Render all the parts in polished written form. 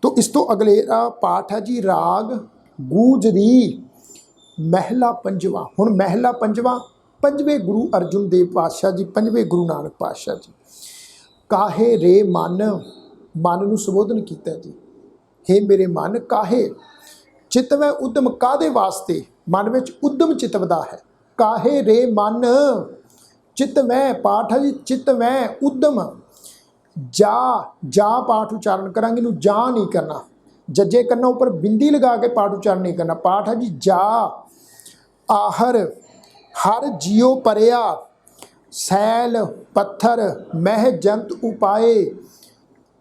तो इस तो अगलेरा पाठ है जी राग गूंजरी महला पंजवा। हुण महला पंजवा पंजवें गुरु अर्जुन देव पातशाह जी, पंजवें गुरु नानक पातशाह जी। काहे रे मन, मन नूं संबोधन किया जी, हे मेरे मन काहे, चितवै उद्यम कादे वास्ते, मन में उद्यम चितवदा है। काहे रे मन चितवै, पाठ है जी चितवै उद्यम, जा जा पाठ उच्चारण करांगे, नूं जा नहीं करना, जजे करना ऊपर बिंदी लगा के पाठ उच्चारण नहीं करना। पाठ है जी जा आहर हर जियो परिया, सैल पत्थर मह जंत उपाए,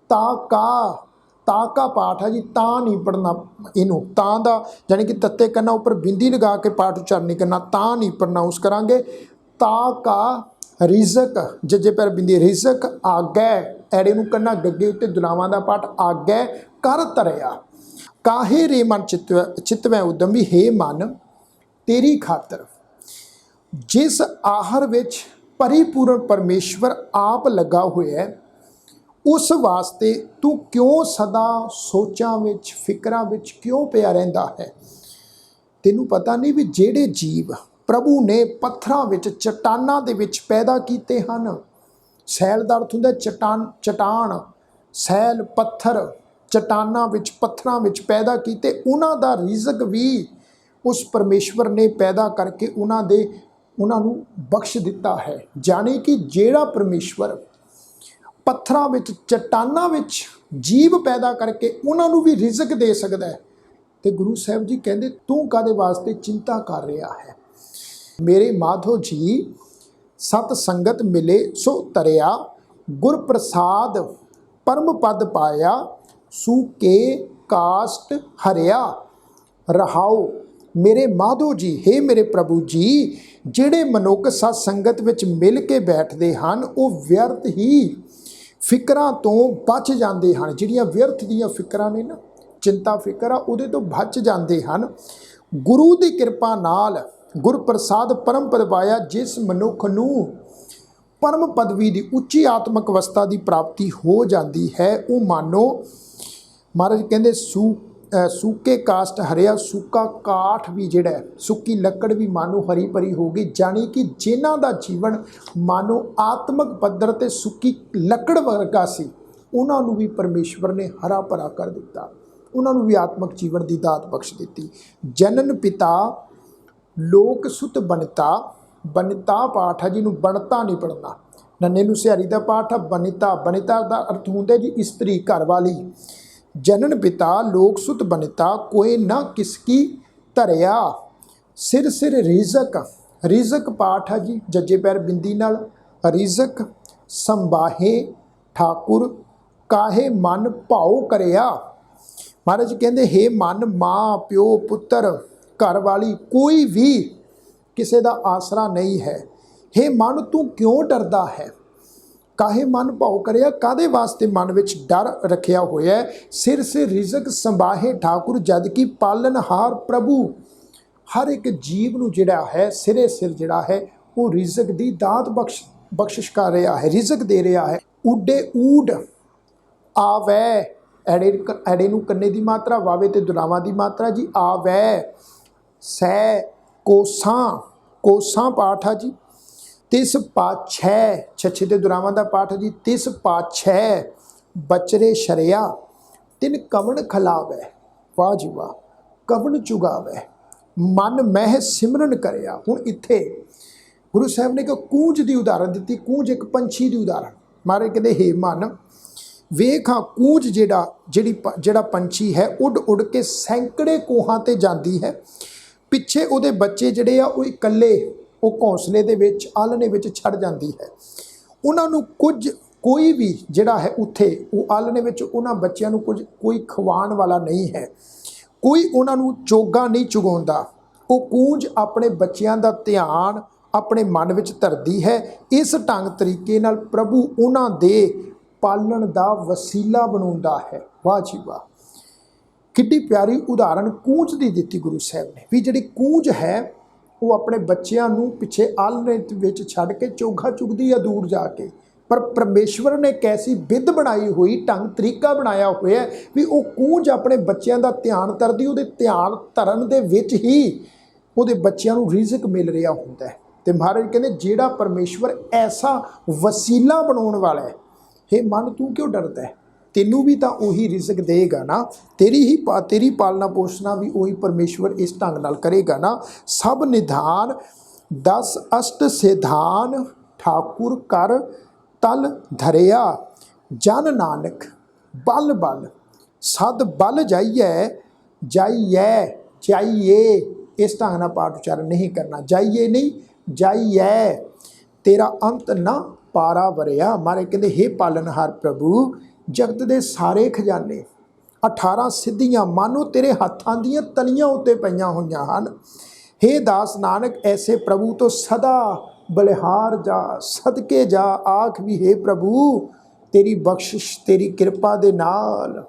ताका पाठ है जी, ता नहीं पढ़ना, इनू तां दा यानी कि तत्ते करना ऊपर बिंदी लगा के पाठ उच्चारण नहीं करना, ता नहीं प्रोनाउंस करांगे। ताका रिजक जजे पैर बिंदी रिजक आगै, एड़े नूं करना गग्गे उत्ते दुलावां दा पाठ आगै कर तरिया। काहे रे मन चितवै उद्यम, भी हे मन तेरी खातर जिस आहर विच परिपूर्ण परमेश्वर आप लगा हुआ है, उस वास्ते तू क्यों सदा सोचां विच फिकरां विच क्यों पिया रहिंदा है। तैनूं पता नहीं भी जेड़े जीव प्रभु ने पत्थरां विच चट्टानां दे विच पैदा कीते हन, सैल दा अर्थ हुंदा चट्टान, चट्टान सैल पत्थर, चट्टानां विच पत्थरां विच पैदा कीते, उन्हां दा रिजक भी उस परमेश्वर ने पैदा करके उन्होंने बख्श दिता है। जाने कि जेड़ा परमेश्वर पत्थरां विच चट्टानां विच जीव पैदा करके उन्होंने भी रिजक दे सकता है, तो गुरु साहब जी कहते तू कादे वास्ते चिंता कर रहा है। मेरे माधो जी सत संगत मिले सो तरिया, गुर प्रसाद परम पद पाया, सूके कास्ट हरिया रहाओ। मेरे माधो जी, हे मेरे प्रभु जी, ਜਿਹੜੇ मनुख सत संगत विच मिल के बैठते हैं वो व्यर्थ ही फिकरां तो बच जाते हैं। जिहड़ियां व्यर्थ दीयां फिकरां ने ना, चिंता फिकर आ उहदे तो बच जाते हैं। गुरु की कृपा नाल गुर प्रसाद परम पद पाया, जिस मनुख नूं परम पदवी की उच्ची आत्मक अवस्था की प्राप्ति हो जाती है, वो मानो महाराज कहते सूके कास्ट हरिया, सूका काठ भी जिहड़ा सुक्की लकड़ भी मानो हरी भरी हो गई। जानी कि जिन्हां दा जीवन मानो आत्मक पद्धर ते सुक्की लकड़ वर्गा सी, उन्होंने भी परमेश्वर ने हरा भरा कर दिता, उन्होंने भी आत्मक जीवन की दात बख्श दी। जनन पिता लोक सुत बनिता, बनिता पाठ है जिन्होंने बनता नहीं पढ़ना, नन्हे नूं सिहारी का पाठ है बनिता, बनिता का अर्थ होंगे जी इस्त्री घर वाली। जनन पिता लोक सुत बनिता, कोई न किसकी धरिया, सिर सिर रिजक, रिजक पाठ है जी जजे पैर बिंदी नाल, रिजक संबाहे ठाकुर काहे मन भाओ करिया। महाराज कहते हे मन माँ प्यो पुत्र घर वाली कोई भी किसी का आसरा नहीं है, हे मन तू क्यों डरदा है। काहे मन भाव करिया, कादे वास्ते मन विच डर रखिया होया है। सिर से रिजक संभाहे ठाकुर, जद कि पालनहार प्रभु हर एक जीव नूं जिहड़ा है सिरे सिर जिहड़ा है वो रिजक दी दात बख्शिश कर रहा है, रिजक दे रहा है। उडे ऊड आवै, एड़े नूं कन्ने दी मात्रा, वावे ते दुलावां दी मात्रा जी, आवै सै कोसां, कोसां पाठ है जी। तिस पाछै, छछे ते दुलावां दा पाठ है जी, तिस पाछै बचरे शरिया, तिन कवन खलावै, वाह जी वाह, कवन चुगावै, मन मह सिमरन करिया। हुण इत्थे गुरु साहब ने एक कूंज की उदाहरण दी, कूंज एक पंछी की उदाहरण। महाराज कहते हे मन वेख हाँ कूंज जिहड़ा पंछी है उड़ उड़ के सैकड़े कोहां ते जाती है, पिछे उहदे बच्चे जिहड़े आ वो इकल्ले वो घौंसले दे विच आलने विच छड़ जाती है। उन्होंने कुछ कोई भी जिहड़ा है उत्थे वो आलने विच उन्हां बच्चों को कोई खवाण वाला नहीं है, कोई उन्होंने चोगा नहीं चुगाउंदा। वो कूंज अपने बच्चों का ध्यान अपने मन विच धरदी है। इस ढंग तरीके नाल प्रभु उन्हां दे पालण दा वसीला बनाउंदा है। वाह जी वाह, कितनी प्यारी उदाहरण कूंज की दी गुरु साहब ने, भी जिहड़ी कूंज है वो अपने बच्चों को पिछे आलने विच छड्ड के चोगा चुगदी है दूर जाके, पर परमेश्वर ने कैसी विध बनाई हुई, ढंग तरीका बनाया होया भी वो कूंज अपने बच्चों का ध्यान करदी, उहदे ध्यान धरन दे विच ही उहदे बच्चों नूं रिज़क मिल रहा हुंदा है। ते महाराज कहते जिहड़ा परमेश्वर ऐसा वसीला बनाउण वाला है, हे मन तू क्यों डरदा है, तेनू भी तो उही रिज़क देगा ना, तेरी पालना पोषणा भी उही परमेश्वर इस ढंग नाल करेगा ना। सब निधान 10 अष्ट सिधान ठाकुर कर तल धरिया, जन नानक बल बल सद बल जाइए। इस ढंग नाल पाठ उच्चारण नहीं करना, जाइए नहीं जाइए, तेरा अंत ना पारा वरिया। मारे कहते हे पालनहार प्रभु, जगत के सारे खजाने 18 सिद्धियां मानो तेरे हाथों दीयां तलियां उत्ते पईयां होईयां हन। हे दास नानक ऐसे प्रभु तो सदा बलिहार जा, सदके जा, आख भी हे प्रभु तेरी बख्शिश तेरी कृपा दे नाल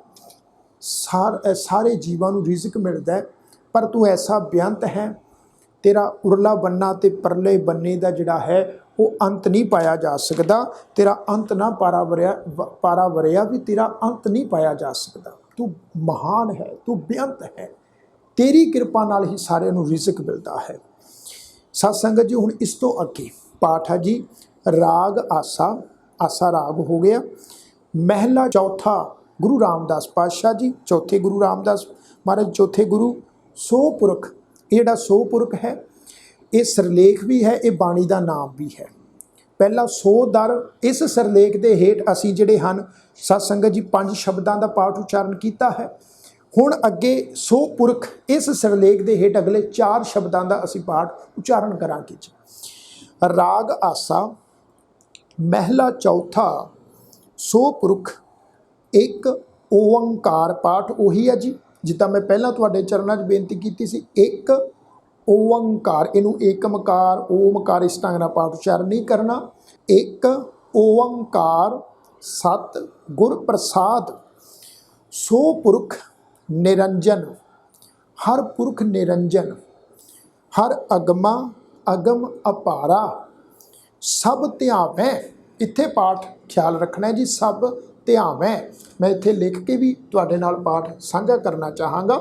सारे जीवां नूं रिज़क मिलदा है। पर तू ऐसा बेअंत है, तेरा उरला बन्ना ते परले बन्ने का जिहड़ा है वो अंत नहीं पाया जा सकता। तेरा अंत ना पारा वरिया भी तेरा अंत नहीं पाया जा सकता। तू महान है, तू बेअंत है, तेरी कृपा नाल ही सारिਆਂ ਨੂੰ रिज़क मिलता है। सत संगत जी हुण इस तो अगे पाठ है जी राग आसा, आसा राग हो गया। महला चौथा गुरु रामदास पातशाह जी, चौथे गुरु रामदास महाराज, चौथे गुरु सो पुरख। ये जिहड़ा सो पुरख है ये सिरलेख भी है, ये बाणी का नाम भी है। पहला सो दर, इस सिरलेख के हेठ असी जिहड़े हन सत संगत जी 5 शब्दों का पाठ उच्चारण किया है। हुण अगे सो पुरख इस सिरलेख के हेठ अगले 4 शब्दों का असी पाठ उच्चारण करांगे जी। राग आसा महला चौथा सो पुरख एक ओंकार पाठ उही है जी, जिद्दां मैं पहला तुहाडे चरनां 'च बेनती की सी। एक ओंकार, इनू एकमकार ओमकार इस ढंग नाल पाठ उच्चारण नहीं करना। एक ओंकार सत गुर प्रसाद, सो पुरख निरंजन, हर पुरख निरंजन, हर अगमा अगम अपारा, सब ध्यावैं। इत्थे पाठ ख्याल रखना है जी, सब ध्यावैं। मैं इत्थे लिख के भी तुहाडे नाल पाठ साझा करना चाहांगा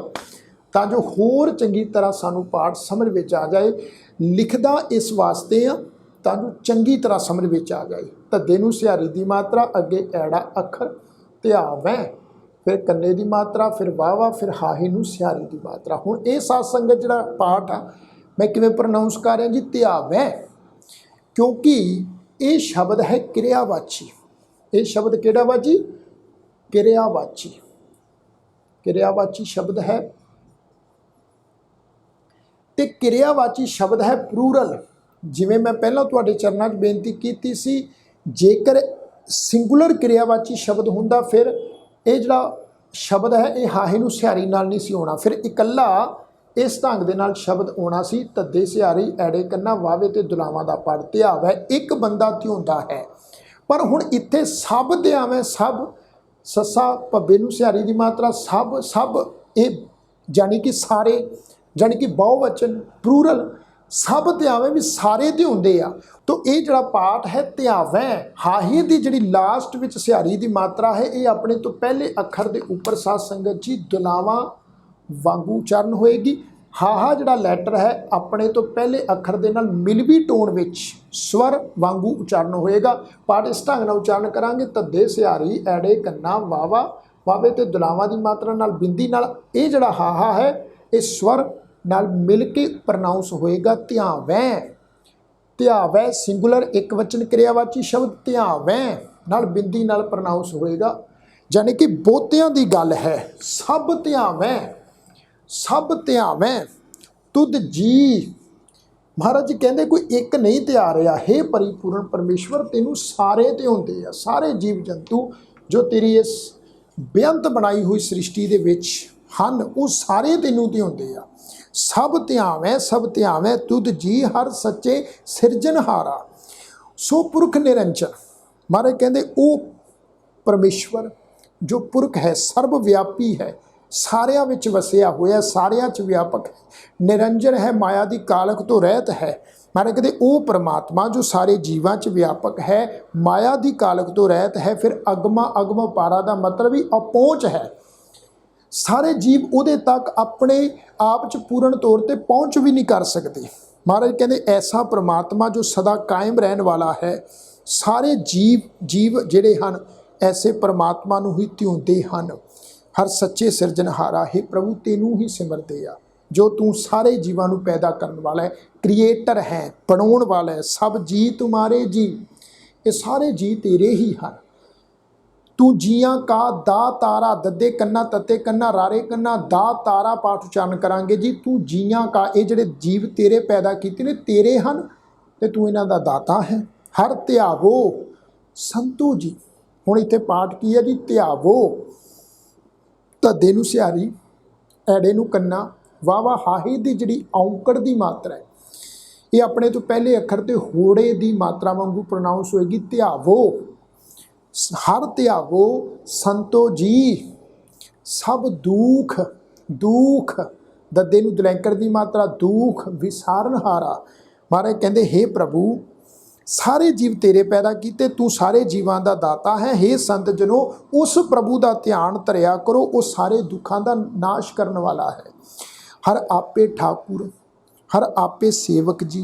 तां जो होर चंगी तरह सानू पाठ समझ विच आ जाए। लिखदा इस वास्ते आ तां जो चंगी तरह समझ विच आ जाए। धद्दे नूं सिहारी दी मात्रा, अगे ऐड़ा अखर, ध्यावैं, फिर कन्ने दी मात्रा, फिर वावा, फिर हाही नूं सिहारी दी मात्रा। हुण ये साध संगत जिहड़ा पाठ आ मैं किवें प्रनाउंस कर रहा जी, ध्यावैं, क्योंकि ये शब्द है क्रियावाची। ये शब्द किहड़ा वा जी? क्रियावाची, क्रियावाची शब्द है। ते क्रियावाची शब्द है प्लूरल। जिवें मैं पहला तुहाडे चरनां 'च बेनती कीती सी, जेकर सिंगुलर क्रियावाची शब्द हुंदा फिर ये जिहड़ा शब्द है ये हाहे नूं सिहारी नाल नहीं सी होना, फिर इकल्ला इस ढंग दे नाल शब्द आउणा सी, धद्दे सिहारी ऐड़े कन्ना वावे ते दुलावां दा पढ़ ध्यावै, एक बंदा ध्योंदा है। पर हुण इत्थे सब ध्यावैं, सब सस्सा भब्बे नूं सिहारी दी मात्रा, सब सब ये जानी कि सारे, जानी कि बहुवचन प्लूरल, सब ध्यावैं भी सारे ध्योंदे आ। तो ये जिहड़ा पाठ है ध्यावैं, हाही दी जिहड़ी लास्ट विच सिहारी दी मात्रा है ये अपने तो पहले अखर दे उपर साध संगत जी दुलावां वांगू उच्चारण होएगी। हाहा जिहड़ा लैटर है अपने तो पहले अखर दे नाल मिलवी टोन विच स्वर वांगू उच्चारण होएगा। पाठ इस ढंग नाल उच्चारण करांगे, धद्दे सिहारी ऐड़े कन्ना वावा, वावे ते दुलावां दी मात्रा नाल बिंदी नाल ये जिहड़ा हाहा है ये स्वर नाल मिल के प्रनाउंस होएगा ध्यावैं। ध्यावैं सिंगुलर एक वचन क्रियावाची शब्द ध्यावैं नाल बिंदी नाल प्रनाउंस होएगा, यानी कि बहुतियां दी गल है। सब ध्यावैं, सब ध्यावैं तुद जी। महाराज जी कहते कोई एक नहीं ध्या रहा, हे परिपूर्ण परमेश्वर तेनू सारे ध्याउंदे आ, सारे जीव जंतु जो तेरी इस बेअंत बनाई हुई सृष्टि दे विच हन वो सारे तेनू ध्याउंदे आ। सब ध्यावैं तुद जी, हर सच्चे सिरजनहारा, सो पुरख निरंजन। महाराज कहते वो परमेश्वर जो पुरख है, सर्वव्यापी है, सारियां विच वसिया होया, सारियां च व्यापक है, निरंजन है, माया दी कालक तो रहत है, महाराज कहते वो परमात्मा जो सारे जीवां च व्यापक है, माया दी कालक तो रहत है, फिर अगमा अगम पारा दा मतलब ही अपहुंच है। सारे जीव उहदे तक अपने आप च पूर्ण तौर ते पहुँच भी नहीं कर सकते। महाराज कहते ऐसा परमात्मा जो सदा कायम रहने वाला है, सारे जीव जिहड़े हन ऐसे परमात्मा नूं ही ध्याउंदे हन। हर सच्चे सिरजनहारा हे प्रभु तेनू ही सिमरते आ, जो तू सारे जीवां नूं पैदा करने वाला है, क्रिएटर है, बनाउण वाला है। सब जी तुम्हारे जी, ये सारे जी तेरे ही हैं। तू जियां का दा तारा, दद्दे कन्ना तत्ते कन्ना रारे कन्ना दा तारा पाठ उच्चारण करांगे जी। तू जियां का, ये जिहड़े जीव तेरे पैदा कीते ने तेरे हन ते तू इन्हां दा दाता है। हर ध्यावो संतो जी। हुण इत्थे पाठ की है जी, ध्यावो धद्दे नूं सिहारी, ऐड़े नूं कन्ना, वावा हाही दी जिहड़ी औंकड़ दी मात्रा है, ये अपने तो पहले अखर ते होड़े दी मात्रा वांगू प्रोनाउंस होएगी। ध्यावो, हर ध्यावो संतो जी, सब दुख दुख, दद्दे नूं दलैंकर दी मात्रा, दुख विसारनहारा। महाराज कहंदे हे प्रभु सारे जीव तेरे पैदा कीते, तू सारे जीवां दा दाता है। हे संत जनो उस प्रभु दा ध्यान धरिया करो, वो सारे दुखां दा नाश करने वाला है। हर आपे ठाकुर, हर आपे सेवक जी,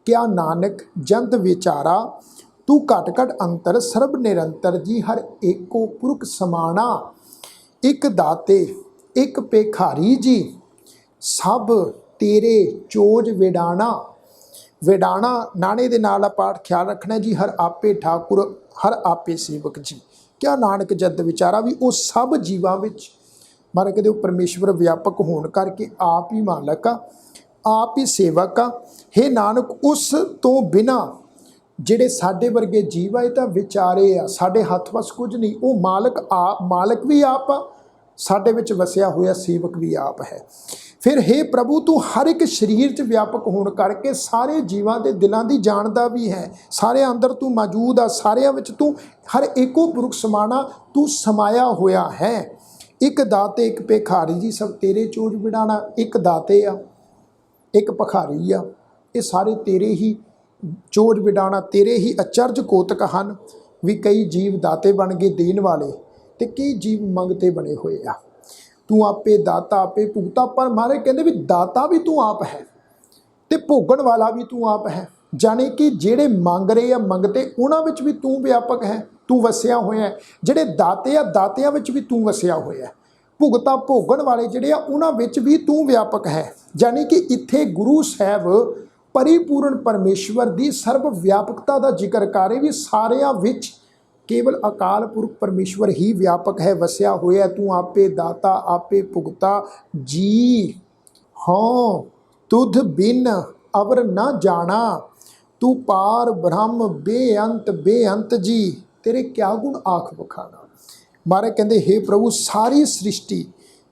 क्या नानक जंत विचारा, तू घट घट अंतर सर्ब निरंतर जी। हर एको पुरख समाना, एक दाते एक पेखारी जी, सब तेरे चोज विडाना। विडाना नाने दे नाल पाठ ख्याल रखना जी। हर आपे ठाकुर, हर आपे सेवक जी, क्या नानक जंत विचारा, भी वो सब जीवां विच मारे कहते परमेश्वर व्यापक होने करके आप ही मालक आ, आप ही सेवक आ। हे नानक उस तो बिना ਜਿਹੜੇ ਸਾਡੇ ਵਰਗੇ ਜੀਵ ਆਏ ਤਾਂ ਵਿਚਾਰੇ ਆ, ਸਾਡੇ ਹੱਥ ਵਸ ਕੁਝ ਨਹੀਂ। ਉਹ ਮਾਲਕ ਵੀ ਆਪ ਆ, ਸਾਡੇ ਵਿੱਚ ਵਸਿਆ ਹੋਇਆ ਸੇਵਕ ਵੀ ਆਪ ਹੈ। ਫਿਰ हे ਪ੍ਰਭੂ ਤੂੰ ਹਰ ਇੱਕ ਸਰੀਰ 'ਚ ਵਿਆਪਕ ਹੋਣ ਕਰਕੇ ਸਾਰੇ ਜੀਵਾਂ ਦੇ ਦਿਲਾਂ ਦੀ ਜਾਣਦਾ ਵੀ ਹੈ। ਸਾਰਿਆਂ ਅੰਦਰ ਤੂੰ ਮੌਜੂਦ ਆ, ਸਾਰਿਆਂ ਵਿੱਚ ਤੂੰ ਹਰ ਏਕੋ ਪੁਰਖ ਸਮਾਣਾ ਤੂੰ ਸਮਾਇਆ ਹੋਇਆ ਹੈ। ਇੱਕ ਦਾਤੇ ਇੱਕ ਭਿਖਾਰੀ ਜੀ, ਸਭ ਤੇਰੇ ਚੋਜ ਵਿਡਾਣਾ। ਇੱਕ ਦਾਤੇ ਆ, ਇੱਕ ਭਿਖਾਰੀ ਆ, ਇਹ ਸਾਰੇ ਤੇਰੇ ਹੀ चोज विडाना, तेरे ही अचरज कोतक हन। भी कई जीव दाते बन गए देन वाले, तो कई जीव मंगते बने हुए आ। तू आपे दाता आपे भुगता, पर मारे कहते भी दाता भी तू आप है तो भोगण वाला भी तू आप है। जाने कि जेड़े मंग रहे आ मंगते उन्हां विच भी तू व्यापक है, तू वसिया होया है। जेड़े दाते आ दातियां विच भी तू वसिया होया है। भुगता भोगण वाले जेड़े आ उन्हां विच भी तू व्यापक है। जाने कि इत्थे गुरु साहब परिपूर्ण परमेश्वर की सर्व व्यापकता का जिक्र कर रहे भी सारिया विच केवल अकाल पुरख परमेश्वर ही व्यापक है, वसिया होया। तू आपे दाता आपे भुगता जी, हाँ तुध बिन अवर न जाना, तू पार ब्रह्म बेअंत जी, तेरे क्या गुण आख बखाना। महाराज कहते हे प्रभु सारी सृष्टि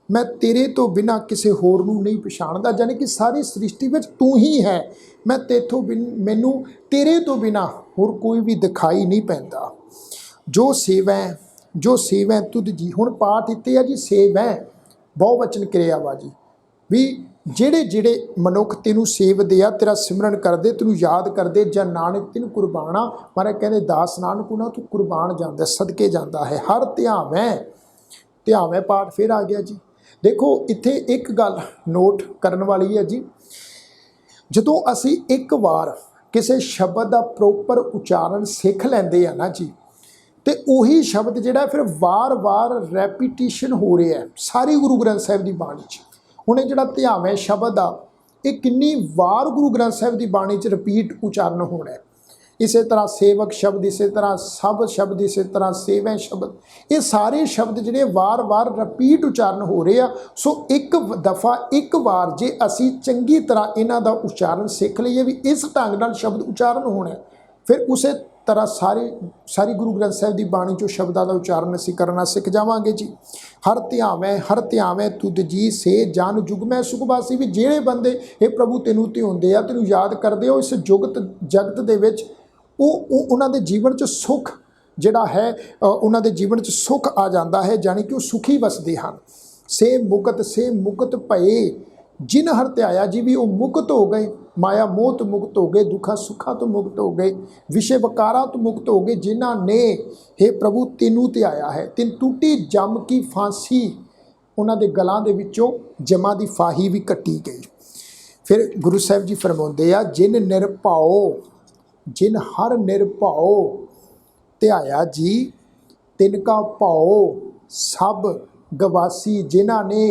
मैं तेरे तो बिना किसी होर नूं नहीं पछाणदा। जाने कि सारी सृष्टि विच तू ही है, मैं तेथों मैनू तेरे तो बिना होर कोई भी दिखाई नहीं पैंदा। जो सेवै तुध जी। हुण पाठ इत्ते है जी सेवै बहुवचन क्रिया वा जी, भी जेड़े मनुख तेनू सेवदे आ, तेरा सिमरन करदे, तेनू याद करदे, जां नानक तेनू कुरबाना। महाराज कहंदे दास नानक उन्हां तों कुरबान जांदा, सदके जांदा है। हर ध्यावै पाठ फिर आ गया जी। देखो इत्थे एक गल नोट करने वाली है जी, जदों असी एक बार किसी शब्द का प्रोपर उच्चारण सीख लेंदे आ ना जी, तो उही शब्द जिहड़ा फिर वार वार रैपीटिशन हो रहा है सारी गुरु ग्रंथ साहिब की बाणी च। हुण जिहड़ा ध्यावै शब्द आ, ये किन्नी वार गुरु ग्रंथ साहिब की बाणी च रिपीट उच्चारण होना है। इस तरह सेवक शब्द, इस तरह सब शब्द, इस तरह सेवै शब्द, ये सारे शब्द जिहड़े वार वार रिपीट उच्चारण हो रहे आ। सो एक दफ़ा एक बार जे असी चंगी तरह इन्हां दा उच्चारण सीख लईए भी इस ढंग नाल शब्द उच्चारण होना है, फिर उस तरह सारी गुरु ग्रंथ साहिब की बाणी चों शब्दां दा उच्चारण असी करना सिख जावांगे जी। हर ध्यावै तुध जी से जान जुगमै सुखवासी। भी ਜਿਹੜੇ ਬੰਦੇ ਇਹ ਪ੍ਰਭੂ ਤੈਨੂੰ ਧਿਆਉਂਦੇ ਆ, ਤੈਨੂੰ याद करते हो, इस जगत दे विच उन्हां दे जीवन च सुख जिहड़ा है, उन्हां दे जीवन च सुख आ जाता है, जानी कि वो सुखी वसदे हन। से मुकत भए जिन हर त्याया जी, भी वो मुकत हो गए। माया मोह तो मुक्त हो गए, दुखा सुखा तो मुक्त हो गए, विषय वकारा तो मुक्त हो गए, जिन्हां ने हे प्रभु तेनू ते आया है। तिन टूटी जम की फांसी, उन्हां दे गलां दे विचों जमा दी फाही भी कट्टी गई। फिर गुरु साहिब जी फरमाउंदे आ, जिन निरभाओ, जिन हर निरभाओ ध्याया जी, तिनका भाओ सब गवासी। जिन्हां ने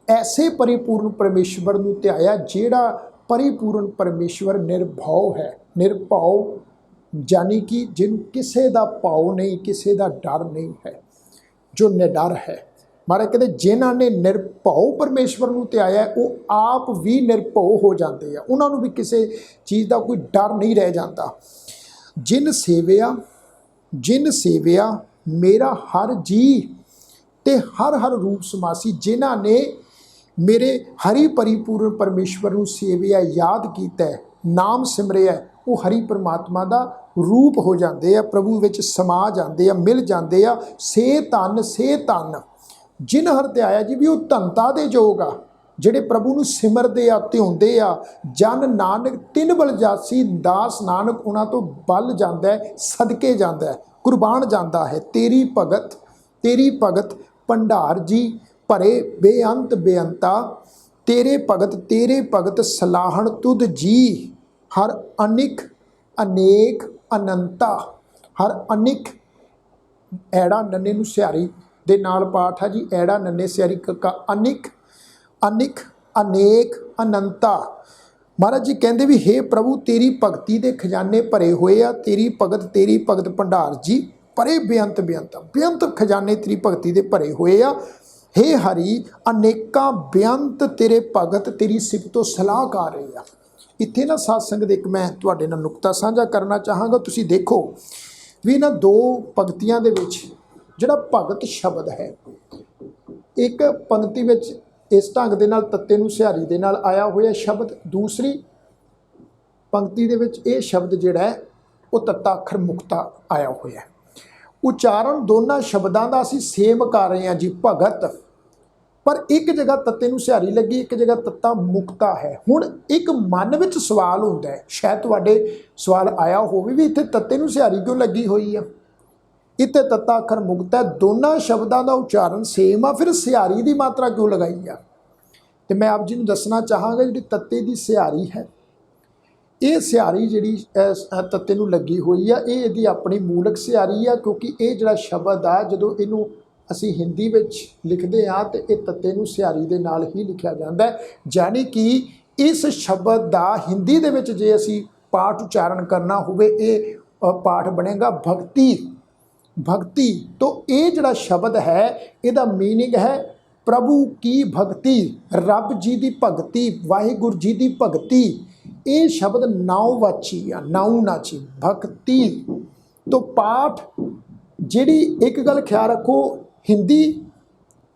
ऐसे परिपूर्ण परमेश्वर नूं ध्याया, जिहड़ा परिपूर्ण परमेश्वर निर्भौ है। निर्भौ यानी कि जिन किसी का भाव नहीं, किसी का डर नहीं है, जो निडर है। महाराज कहते जिन्हां ने निर्भौ परमेश्वर नूं ध्याया, वो आप भी निर्भौ हो जाते हैं, उन्होंने भी किसी चीज़ का कोई डर नहीं रह जाता। जिन सेविया मेरा हर जी ते हर हर रूप समासी। जिन्हां ने मेरे हरि परिपूर्ण परमेश्वर नूं सेविया, याद किया, नाम सिमरिया, वो हरि परमात्मा का रूप हो जाते हैं, प्रभु विच समा जाते हैं, मिल जाते हैं। से धन जिन हर ध्याया जी, भी वो धनता दे योग आ, ਜਿਹੜੇ प्रभु ਨੂੰ ਸਿਮਰਦੇ ਆ, ਧਿਆਉਂਦੇ ਆ। ਜਨ ਨਾਨਕ ਤਿੰਨ ਬਲ ਜਾਸੀ, ਦਾਸ ਨਾਨਕ ਉਹਨਾਂ ਤੋਂ ਬਲ ਜਾਂਦਾ ਹੈ, ਸਦਕੇ ਜਾਂਦਾ ਹੈ, ਕੁਰਬਾਨ ਜਾਂਦਾ ਹੈ। ਤੇਰੀ ਭਗਤ ਭੰਡਾਰ ਜੀ ਭਰੇ ਬੇਅੰਤ ਬੇਅੰਤਾ। ਤੇਰੇ ਭਗਤ ਸਲਾਹਣ ਤੁਧ ਜੀ, ਹਰ ਅਨਿਕ ਅਨੇਕ ਅਨੰਤਾ। ਹਰ ਅਨਿਕ ਐੜਾ ਨੰਨੇ ਨੂੰ ਸਿਹਾਰੀ ਦੇ ਨਾਲ ਪਾਠ ਆ ਜੀ, ਐੜਾ ਨੰਨੇ ਸਿਹਾਰੀ ਕਾ ਅਨਿਕ ਅਨਿਕ ਅਨੇਕ ਅਨੰਤਾ। महाराज जी कहते भी हे प्रभु तेरी भगती के खजाने भरे हुए आ। तेरी भगत भंडार जी भरे बेअंत खजाने तेरी भगती के भरे हुए आ। हे हरि अनेका बेअंत तेरे भगत तेरी सिफतो सलाह कर रहे आ। इत्थे ना सत्संग एक मैं तुहाडे नाल नुकता साझा करना चाहांगा। तुसी देखो भी इन्हां दो भगतियां दे विच जिहड़ा भगत शब्द है, एक पंक्ति विच इस ढंग दे नाल तत्ते नूं सिहारी दे नाल आया होया शब्द, दूसरी पंक्ति दे विच ये शब्द जिहड़ा है वो तत्ता अखर मुक्ता आया होया है। उचारण दोनों शब्दों का असीं सेम कर रहे हैं जी, भगत, पर एक जगह तत्ते नूं सिहारी लगी, एक जगह तत्ता मुक्ता है। हुण एक मन विच सवाल हुंदा है, शायद तुहाडे सवाल आया होवे भी इत्थे तत्ते नूं सिहारी क्यों लगी हुई है, इत्थे तत्ता अखर मुक्ता है, दोनों शब्दों का उचारण सेम आ, फिर सिहारी की मात्रा क्यों लगाई आ। तो मैं आप जी नूं दसना चाहांगा जी तत्ते की सिहारी है, ये सिहारी जी तत्ते नूं लगी हुई है, ये इहदी अपनी मूलक सिहारी आ। क्योंकि ये जिहड़ा शब्द आ जदों इहनूं असीं हिंदी विच लिखदे आ तो यह तत्ते नूं सिहारी दे नाल ही लिखिया जांदा है। यानी कि इस शब्द का हिंदी दे विच जे असीं पाठ उचारण करना होवे, ये पाठ बनेगा भक्ति। तो ये जिहड़ा शब्द है इहदा मीनिंग है प्रभु की भक्ति, रब जी की भगती, वाहिगुरू जी की भगती। ये शब्द नाउवाची आ, नाउनाची भक्ति। तो पाठ जिहड़ी एक गल ख्याल रखो, हिंदी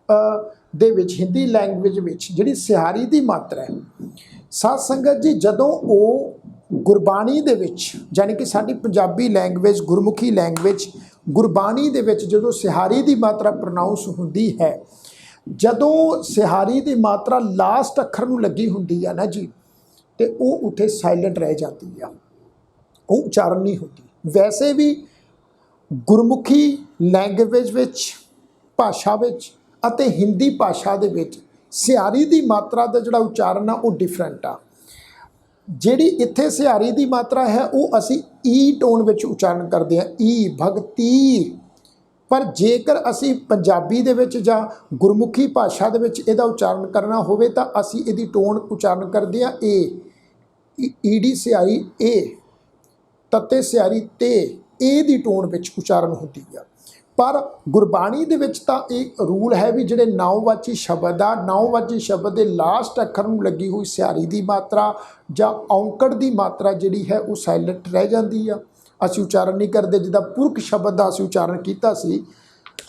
दे विच हिंदी लैंगुएज विच जिहड़ी सिहारी की मात्रा है, साध संगत जी जदों वो गुरबाणी दे विच यानी कि साडी पंजाबी लैंगुएज गुरमुखी लैंगुएज गुरबाणी दे विच जदों सिहारी की मात्रा प्रनाउंस हुंदी है, जदों सिहारी की मात्रा लास्ट अखर नूं लगी हुंदी है ना जी, तो वो उत्थे साइलेंट रह जाती है, वो उचारण नहीं होती। वैसे भी गुरमुखी लैंगुएज विच भाषा विच अते हिंदी भाषा दे विच सिहारी की मात्रा का जिहड़ा उचारण आ वो डिफरेंट आ। जिहड़ी इत्थे सिहारी की मात्रा है वो असी ई टोन विच उचारण करते हैं, ई भगती। पर जेकर असी पंजाबी दे विच जां गुरमुखी भाषा दे विच इहदा उचारण करना होवे तां असी इहदी टोन उचारण करते हैं ए, ईडी सिहारी ए, तत्ते सिहारी ते, ए दी टोन विच उचारण होती है। पर गुरबाणी दे विच तां एक रूल है भी जिहड़े नाउवाची शब्द आ, नाउवाची शब्द के लास्ट अखर नूं लगी हुई सिहारी की मात्रा जां औंकड़ की मात्रा जिहड़ी है वो साइलेंट रह जाती है, असीं उचारण नहीं करते। जिद्दां पुरख शब्द का असीं उचारण कीता सी,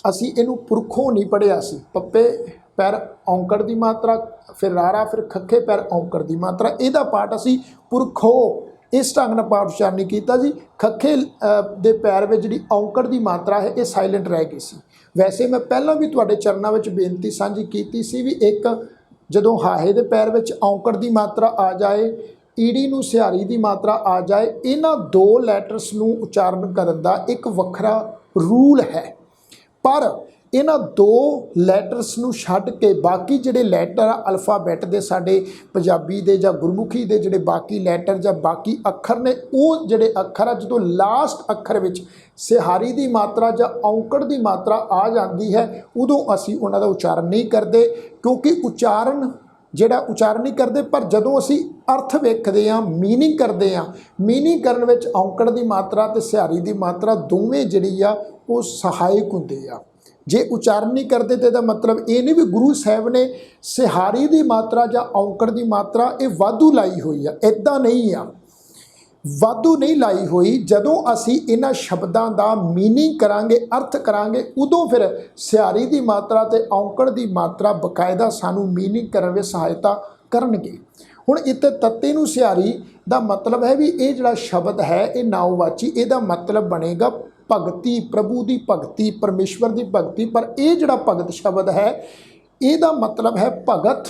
असीं इहनूं पुरखों नहीं पढ़िया सी, पप्पे पैर औंकड़ की मात्रा, फिर रारा, फिर खखे पैर औंकड़ की मात्रा, इहदा पाठ असीं पुरखो इस ढंग नाल पाठ उचारण नहीं कीता जी। खखे दे पैर में जिहड़ी औंकड़ की मात्रा है ये साइलेंट रह गई सी। वैसे मैं पहलां भी तुहाडे चरनां विच बेनती साझी कीती सी भी एक जदों हाहे दे पैर विच औंकड़ की मात्रा आ जाए ਈੜੀ ਨੂੰ ਸਿਹਾਰੀ ਦੀ ਮਾਤਰਾ ਆ ਜਾਏ, ਇਹਨਾਂ ਦੋ ਲੈਟਰਸ ਨੂੰ ਉਚਾਰਨ ਕਰਨ ਦਾ ਇੱਕ ਵੱਖਰਾ ਰੂਲ ਹੈ। ਪਰ ਇਹਨਾਂ ਦੋ ਲੈਟਰਸ ਨੂੰ ਛੱਡ ਕੇ ਬਾਕੀ ਜਿਹੜੇ ਲੈਟਰ ਆ ਅਲਫਾਬੈਟ ਦੇ, ਸਾਡੇ ਪੰਜਾਬੀ ਦੇ ਜਾਂ ਗੁਰਮੁਖੀ ਦੇ ਜਿਹੜੇ ਬਾਕੀ ਲੈਟਰ ਜਾਂ ਬਾਕੀ ਅੱਖਰ ਨੇ, ਉਹ ਜਿਹੜੇ ਅੱਖਰ ਆ ਜਦੋਂ ਲਾਸਟ ਅੱਖਰ ਵਿੱਚ ਸਿਹਾਰੀ ਦੀ ਮਾਤਰਾ ਜਾਂ ਔਂਕੜ ਦੀ ਮਾਤਰਾ ਆ ਜਾਂਦੀ ਹੈ, ਉਦੋਂ ਅਸੀਂ ਉਹਨਾਂ ਦਾ ਉਚਾਰਨ ਨਹੀਂ ਕਰਦੇ, ਕਿਉਂਕਿ ਉਚਾਰਨ ਨਹੀਂ ਕਰਦੇ। ਪਰ ਜਦੋਂ ਅਸੀਂ ਅਰਥ ਵੇਖਦੇ ਹਾਂ, ਮੀਨਿੰਗ ਕਰਦੇ ਹਾਂ, ਮੀਨਿੰਗ ਕਰਨ ਵਿੱਚ ਔਂਕੜ ਦੀ ਮਾਤਰਾ ਅਤੇ ਸਿਹਾਰੀ ਦੀ ਮਾਤਰਾ ਦੋਵੇਂ ਜਿਹੜੀ ਆ ਉਹ ਸਹਾਇਕ ਹੁੰਦੇ ਆ। ਜੇ ਉਚਾਰਨ ਨਹੀਂ ਕਰਦੇ ਤਾਂ ਇਹਦਾ ਮਤਲਬ ਇਹ ਨਹੀਂ ਵੀ ਗੁਰੂ ਸਾਹਿਬ ਨੇ ਸਿਹਾਰੀ ਦੀ ਮਾਤਰਾ ਜਾਂ ਔਂਕੜ ਦੀ ਮਾਤਰਾ ਇਹ ਵਾਧੂ ਲਾਈ ਹੋਈ ਆ, ਇੱਦਾਂ ਨਹੀਂ ਆ, ਵਾਧੂ ਨਹੀਂ ਲਾਈ ਹੋਈ। ਜਦੋਂ ਅਸੀਂ ਇਹਨਾਂ ਸ਼ਬਦਾਂ ਦਾ ਮੀਨਿੰਗ ਕਰਾਂਗੇ, ਅਰਥ ਕਰਾਂਗੇ, ਉਦੋਂ ਫਿਰ ਸਿਹਾਰੀ ਦੀ ਮਾਤਰਾ ਅਤੇ ਔਂਕੜ ਦੀ ਮਾਤਰਾ ਬਕਾਇਦਾ ਸਾਨੂੰ ਮੀਨਿੰਗ ਕਰਨ ਵਿੱਚ ਸਹਾਇਤਾ ਕਰਨਗੇ। ਹੁਣ ਇੱਥੇ ਤੱਤੇ ਨੂੰ ਸਿਹਾਰੀ ਦਾ ਮਤਲਬ ਹੈ ਵੀ ਇਹ ਜਿਹੜਾ ਸ਼ਬਦ ਹੈ ਇਹ ਨਾਉਵਾਚੀ, ਇਹਦਾ ਮਤਲਬ ਬਣੇਗਾ ਭਗਤੀ, ਪ੍ਰਭੂ ਦੀ ਭਗਤੀ, ਪਰਮੇਸ਼ਵਰ ਦੀ ਭਗਤੀ। ਪਰ ਇਹ ਜਿਹੜਾ ਭਗਤ ਸ਼ਬਦ ਹੈ ਇਹਦਾ ਮਤਲਬ ਹੈ ਭਗਤ,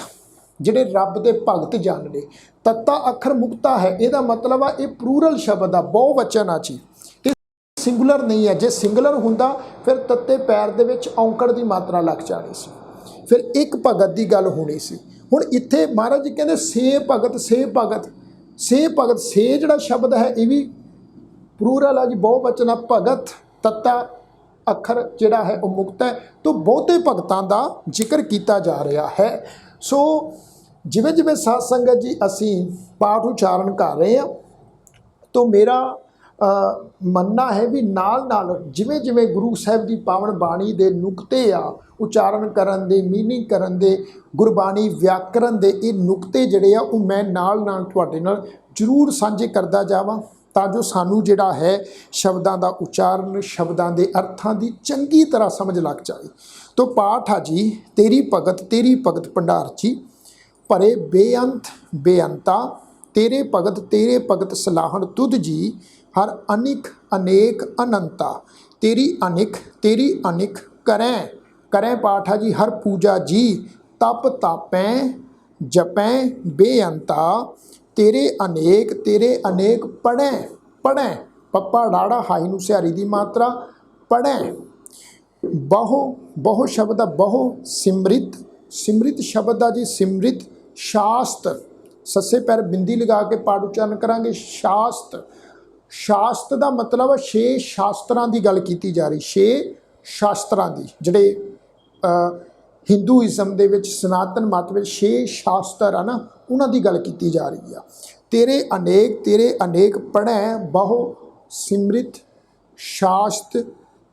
ਜਿਹੜੇ ਰੱਬ ਦੇ ਭਗਤ ਜਾਣਦੇ। ਤੱਤਾ ਅੱਖਰ ਮੁਕਤਾ ਹੈ, ਇਹਦਾ ਮਤਲਬ ਆ ਇਹ ਪਲੂਰਲ ਸ਼ਬਦ ਆ, ਬਹੁਵਚਨ ਆ ਜੀ, ਇਹ ਸਿੰਗੂਲਰ ਨਹੀਂ ਹੈ। ਜੇ ਸਿੰਗੂਲਰ ਹੁੰਦਾ ਫਿਰ ਤੱਤੇ ਪੈਰ ਦੇ ਵਿੱਚ ਔਂਕੜ ਦੀ ਮਾਤਰਾ ਲੱਗ ਜਾਣੀ ਸੀ, ਫਿਰ ਇੱਕ ਭਗਤ ਦੀ ਗੱਲ ਹੋਣੀ ਸੀ। ਹੁਣ ਇੱਥੇ ਮਹਾਰਾਜ ਜੀ ਕਹਿੰਦੇ ਸੇ ਭਗਤ, ਸੇ ਭਗਤ, ਸੇ ਭਗਤ, ਸੇ ਜਿਹੜਾ ਸ਼ਬਦ ਹੈ ਇਹ ਵੀ ਪਲੂਰਲ ਆ ਜੀ, ਬਹੁਵਚਨ ਆ। ਭਗਤ ਤੱਤਾ ਅੱਖਰ ਜਿਹੜਾ ਹੈ ਉਹ ਮੁਕਤ ਹੈ, ਤੋਂ ਬਹੁਤੇ ਭਗਤਾਂ ਦਾ ਜ਼ਿਕਰ ਕੀਤਾ ਜਾ ਰਿਹਾ ਹੈ। ਸੋ ਜਿਵੇਂ ਜਿਵੇਂ ਸਾਧ ਸੰਗਤ ਜੀ ਅਸੀਂ ਪਾਠ ਉਚਾਰਨ ਕਰ ਰਹੇ ਹਾਂ, ਤਾਂ ਮੇਰਾ ਮੰਨਣਾ ਹੈ ਵੀ ਨਾਲ ਨਾਲ ਜਿਵੇਂ ਜਿਵੇਂ ਗੁਰੂ ਸਾਹਿਬ ਦੀ ਪਾਵਨ ਬਾਣੀ ਦੇ ਨੁਕਤੇ ਆ ਉਚਾਰਨ ਕਰਨ ਦੇ, ਮੀਨਿੰਗ ਕਰਨ ਦੇ, ਗੁਰਬਾਣੀ ਵਿਆਕਰਨ ਦੇ ਇਹ ਨੁਕਤੇ ਜਿਹੜੇ ਆ ਉਹ ਮੈਂ ਨਾਲ ਨਾਲ ਤੁਹਾਡੇ ਨਾਲ ਜ਼ਰੂਰ ਸਾਂਝੇ ਕਰਦਾ ਜਾਵਾਂ, ਤਾਂ ਜੋ ਸਾਨੂੰ ਜਿਹੜਾ ਹੈ ਸ਼ਬਦਾਂ ਦਾ ਉਚਾਰਨ, ਸ਼ਬਦਾਂ ਦੇ ਅਰਥਾਂ ਦੀ ਚੰਗੀ ਤਰ੍ਹਾਂ ਸਮਝ ਲੱਗ ਜਾਏ। ਤੋ ਪਾਠ ਆ ਜੀ, ਤੇਰੀ ਭਗਤ ਭੰਡਾਰ ਜੀ, ਭਰੇ ਬੇਅੰਤ ਬੇਅੰਤਾ, ਤੇਰੇ ਭਗਤ ਸਲਾਹਣ ਤੁਧ ਜੀ, ਹਰ ਅਨਿਕ ਅਨੇਕ ਅਨੰਤਾ, ਤੇਰੀ ਅਨਿਕ ਕਰੈ ਪਾਠ ਆ ਜੀ, ਹਰ ਪੂਜਾ ਜੀ, ਤਪ ਤਾਪੈ ਜਪੈ ਬੇਅੰਤਾ, ਤੇਰੇ ਅਨੇਕ ਪੜ੍ਹੈ ਪੱਪਾ ਡਾੜਾ ਹਾਈ ਨੂੰ ਸਿਹਾਰੀ ਦੀ ਮਾਤਰਾ ਪੜ੍ਹੈ। ਬਹੁ ਸ਼ਬਦ ਆ, ਬਹੁ ਸਿਮਰਿਤ ਸ਼ਬਦ ਆ ਜੀ, ਸਿਮਰਿਤ ਸ਼ਾਸਤ, ਸੱਸੇ ਪੈਰ ਬਿੰਦੀ ਲਗਾ ਕੇ ਪਾਠ ਉਚਾਰਨ ਕਰਾਂਗੇ। ਸ਼ਾਸਤ ਦਾ ਮਤਲਬ 6 ਸ਼ਾਸਤਰਾਂ ਦੀ ਗੱਲ ਕੀਤੀ ਜਾ ਰਹੀ, 6 ਸ਼ਾਸਤਰਾਂ ਦੀ, ਜਿਹੜੇ ਹਿੰਦੂਇਜ਼ਮ ਦੇ ਵਿੱਚ, ਸਨਾਤਨ ਮਤ ਵਿੱਚ 6 ਸ਼ਾਸਤਰ ਆ ਨਾ, ਉਹਨਾਂ ਦੀ ਗੱਲ ਕੀਤੀ ਜਾ ਰਹੀ ਆ। ਤੇਰੇ ਅਨੇਕ ਪੜ੍ਹੈ ਬਹੁ ਸਿਮਰਿਤ ਸ਼ਾਸਤ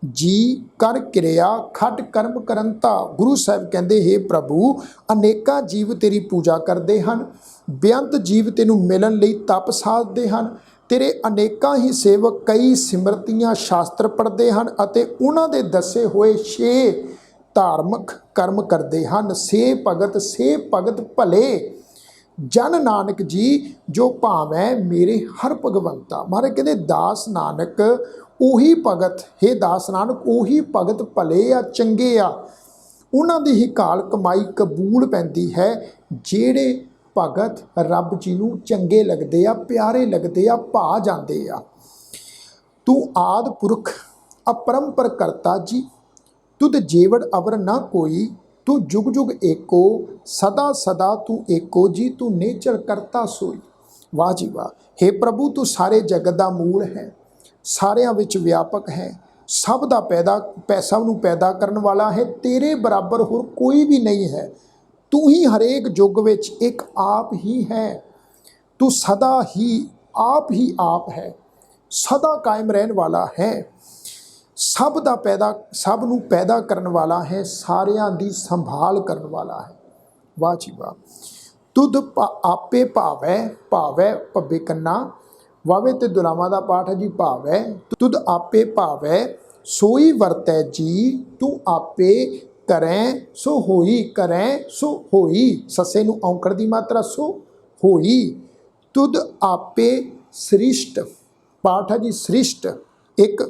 ਜੀ, ਕਰ ਕਿਰਿਆ ਖਟ ਕਰਮ ਕਰੰਤਾ। ਗੁਰੂ ਸਾਹਿਬ ਕਹਿੰਦੇ ਹੇ ਪ੍ਰਭੂ, ਅਨੇਕਾਂ ਜੀਵ ਤੇਰੀ ਪੂਜਾ ਕਰਦੇ ਹਨ, ਬੇਅੰਤ ਜੀਵ ਤੈਨੂੰ ਮਿਲਣ ਲਈ ਤਪ ਸਾਧਦੇ ਹਨ। ਤੇਰੇ ਅਨੇਕਾਂ ਹੀ ਸੇਵਕ ਕਈ ਸਿਮਰਤੀਆਂ ਸ਼ਾਸਤਰ ਪੜ੍ਹਦੇ ਹਨ ਅਤੇ ਉਹਨਾਂ ਦੇ ਦੱਸੇ ਹੋਏ 6 ਧਾਰਮਿਕ ਕਰਮ ਕਰਦੇ ਹਨ। ਸੇ ਭਗਤ ਭਲੇ ਜਨ ਨਾਨਕ ਜੀ, ਜੋ ਭਾਵੈ ਮੇਰੇ ਹਰ ਭਗਵੰਤਾ। ਮਹਾਰਾਜ ਕਹਿੰਦੇ ਦਾਸ ਨਾਨਕ ਉਹੀ ਭਗਤ, ਹੇ ਦਾਸ ਨਾਨਕ ਉਹੀ ਭਗਤ ਭਲੇ ਆ, ਚੰਗੇ ਆ, ਉਹਨਾਂ ਦੀ ਹੀ ਕਾਲ ਕਮਾਈ ਕਬੂਲ ਪੈਂਦੀ ਹੈ, ਜਿਹੜੇ ਭਗਤ ਰੱਬ ਜੀ ਨੂੰ ਚੰਗੇ ਲੱਗਦੇ ਆ, ਪਿਆਰੇ ਲੱਗਦੇ ਆ, ਭਾ ਜਾਂਦੇ ਆ। ਤੂੰ ਆਦਿ ਪੁਰਖ ਅਪਰੰਪਰ ਕਰਤਾ ਜੀ, ਤੁਧ ਜੇਵੜ ਅਵਰ ਨਾ ਕੋਈ, ਤੂੰ ਜੁਗ ਜੁਗ ਏਕੋ, ਸਦਾ ਸਦਾ ਤੂੰ ਏਕੋ ਜੀ, ਤੂੰ ਨੇਚਰ ਕਰਤਾ ਸੋਈ। ਵਾਹ ਜੀ ਵਾਹ। ਹੇ ਪ੍ਰਭੂ, ਤੂੰ ਸਾਰੇ ਜਗਤ ਦਾ ਮੂਲ ਹੈ, ਸਾਰਿਆਂ ਵਿੱਚ ਵਿਆਪਕ ਹੈ, ਸਭ ਨੂੰ ਪੈਦਾ ਕਰਨ ਵਾਲਾ ਹੈ, ਤੇਰੇ ਬਰਾਬਰ ਹੋਰ ਕੋਈ ਵੀ ਨਹੀਂ ਹੈ। ਤੂੰ ਹੀ ਹਰੇਕ ਯੁੱਗ ਵਿੱਚ ਇੱਕ ਆਪ ਹੀ ਹੈ, ਤੂੰ ਸਦਾ ਹੀ ਆਪ ਹੈ, ਸਦਾ ਕਾਇਮ ਰਹਿਣ ਵਾਲਾ ਹੈ, ਸਭ ਨੂੰ ਪੈਦਾ ਕਰਨ ਵਾਲਾ ਹੈ, ਸਾਰਿਆਂ ਦੀ ਸੰਭਾਲ ਕਰਨ ਵਾਲਾ ਹੈ। ਵਾਹ ਜੀ ਵਾਹ। ਤੁਧ ਆਪੇ ਭਾਵੈ ਭੱਬੇ ਕੰਨਾ, ਵਾਵੇ ਤੇ ਦੁਲਾਵਾਂ ਦਾ ਪਾਠ ਹੈ ਜੀ, ਭਾਵੈ। ਤੁਧ ਆਪੇ ਭਾਵੈ ਸੋਈ ਵਰਤੈ ਜੀ, ਤੂੰ ਆਪੇ ਕਰੈ ਸੋ ਹੋਈ, ਸੱਸੇ ਨੂੰ ਔਂਕੜ ਦੀ ਮਾਤਰਾ ਸੋ ਹੋਈ। ਤੁਧ ਆਪੇ ਸ੍ਰਿਸ਼ਟ ਪਾਠ ਹੈ ਜੀ, ਸ੍ਰਿਸ਼ਟ, ਇੱਕ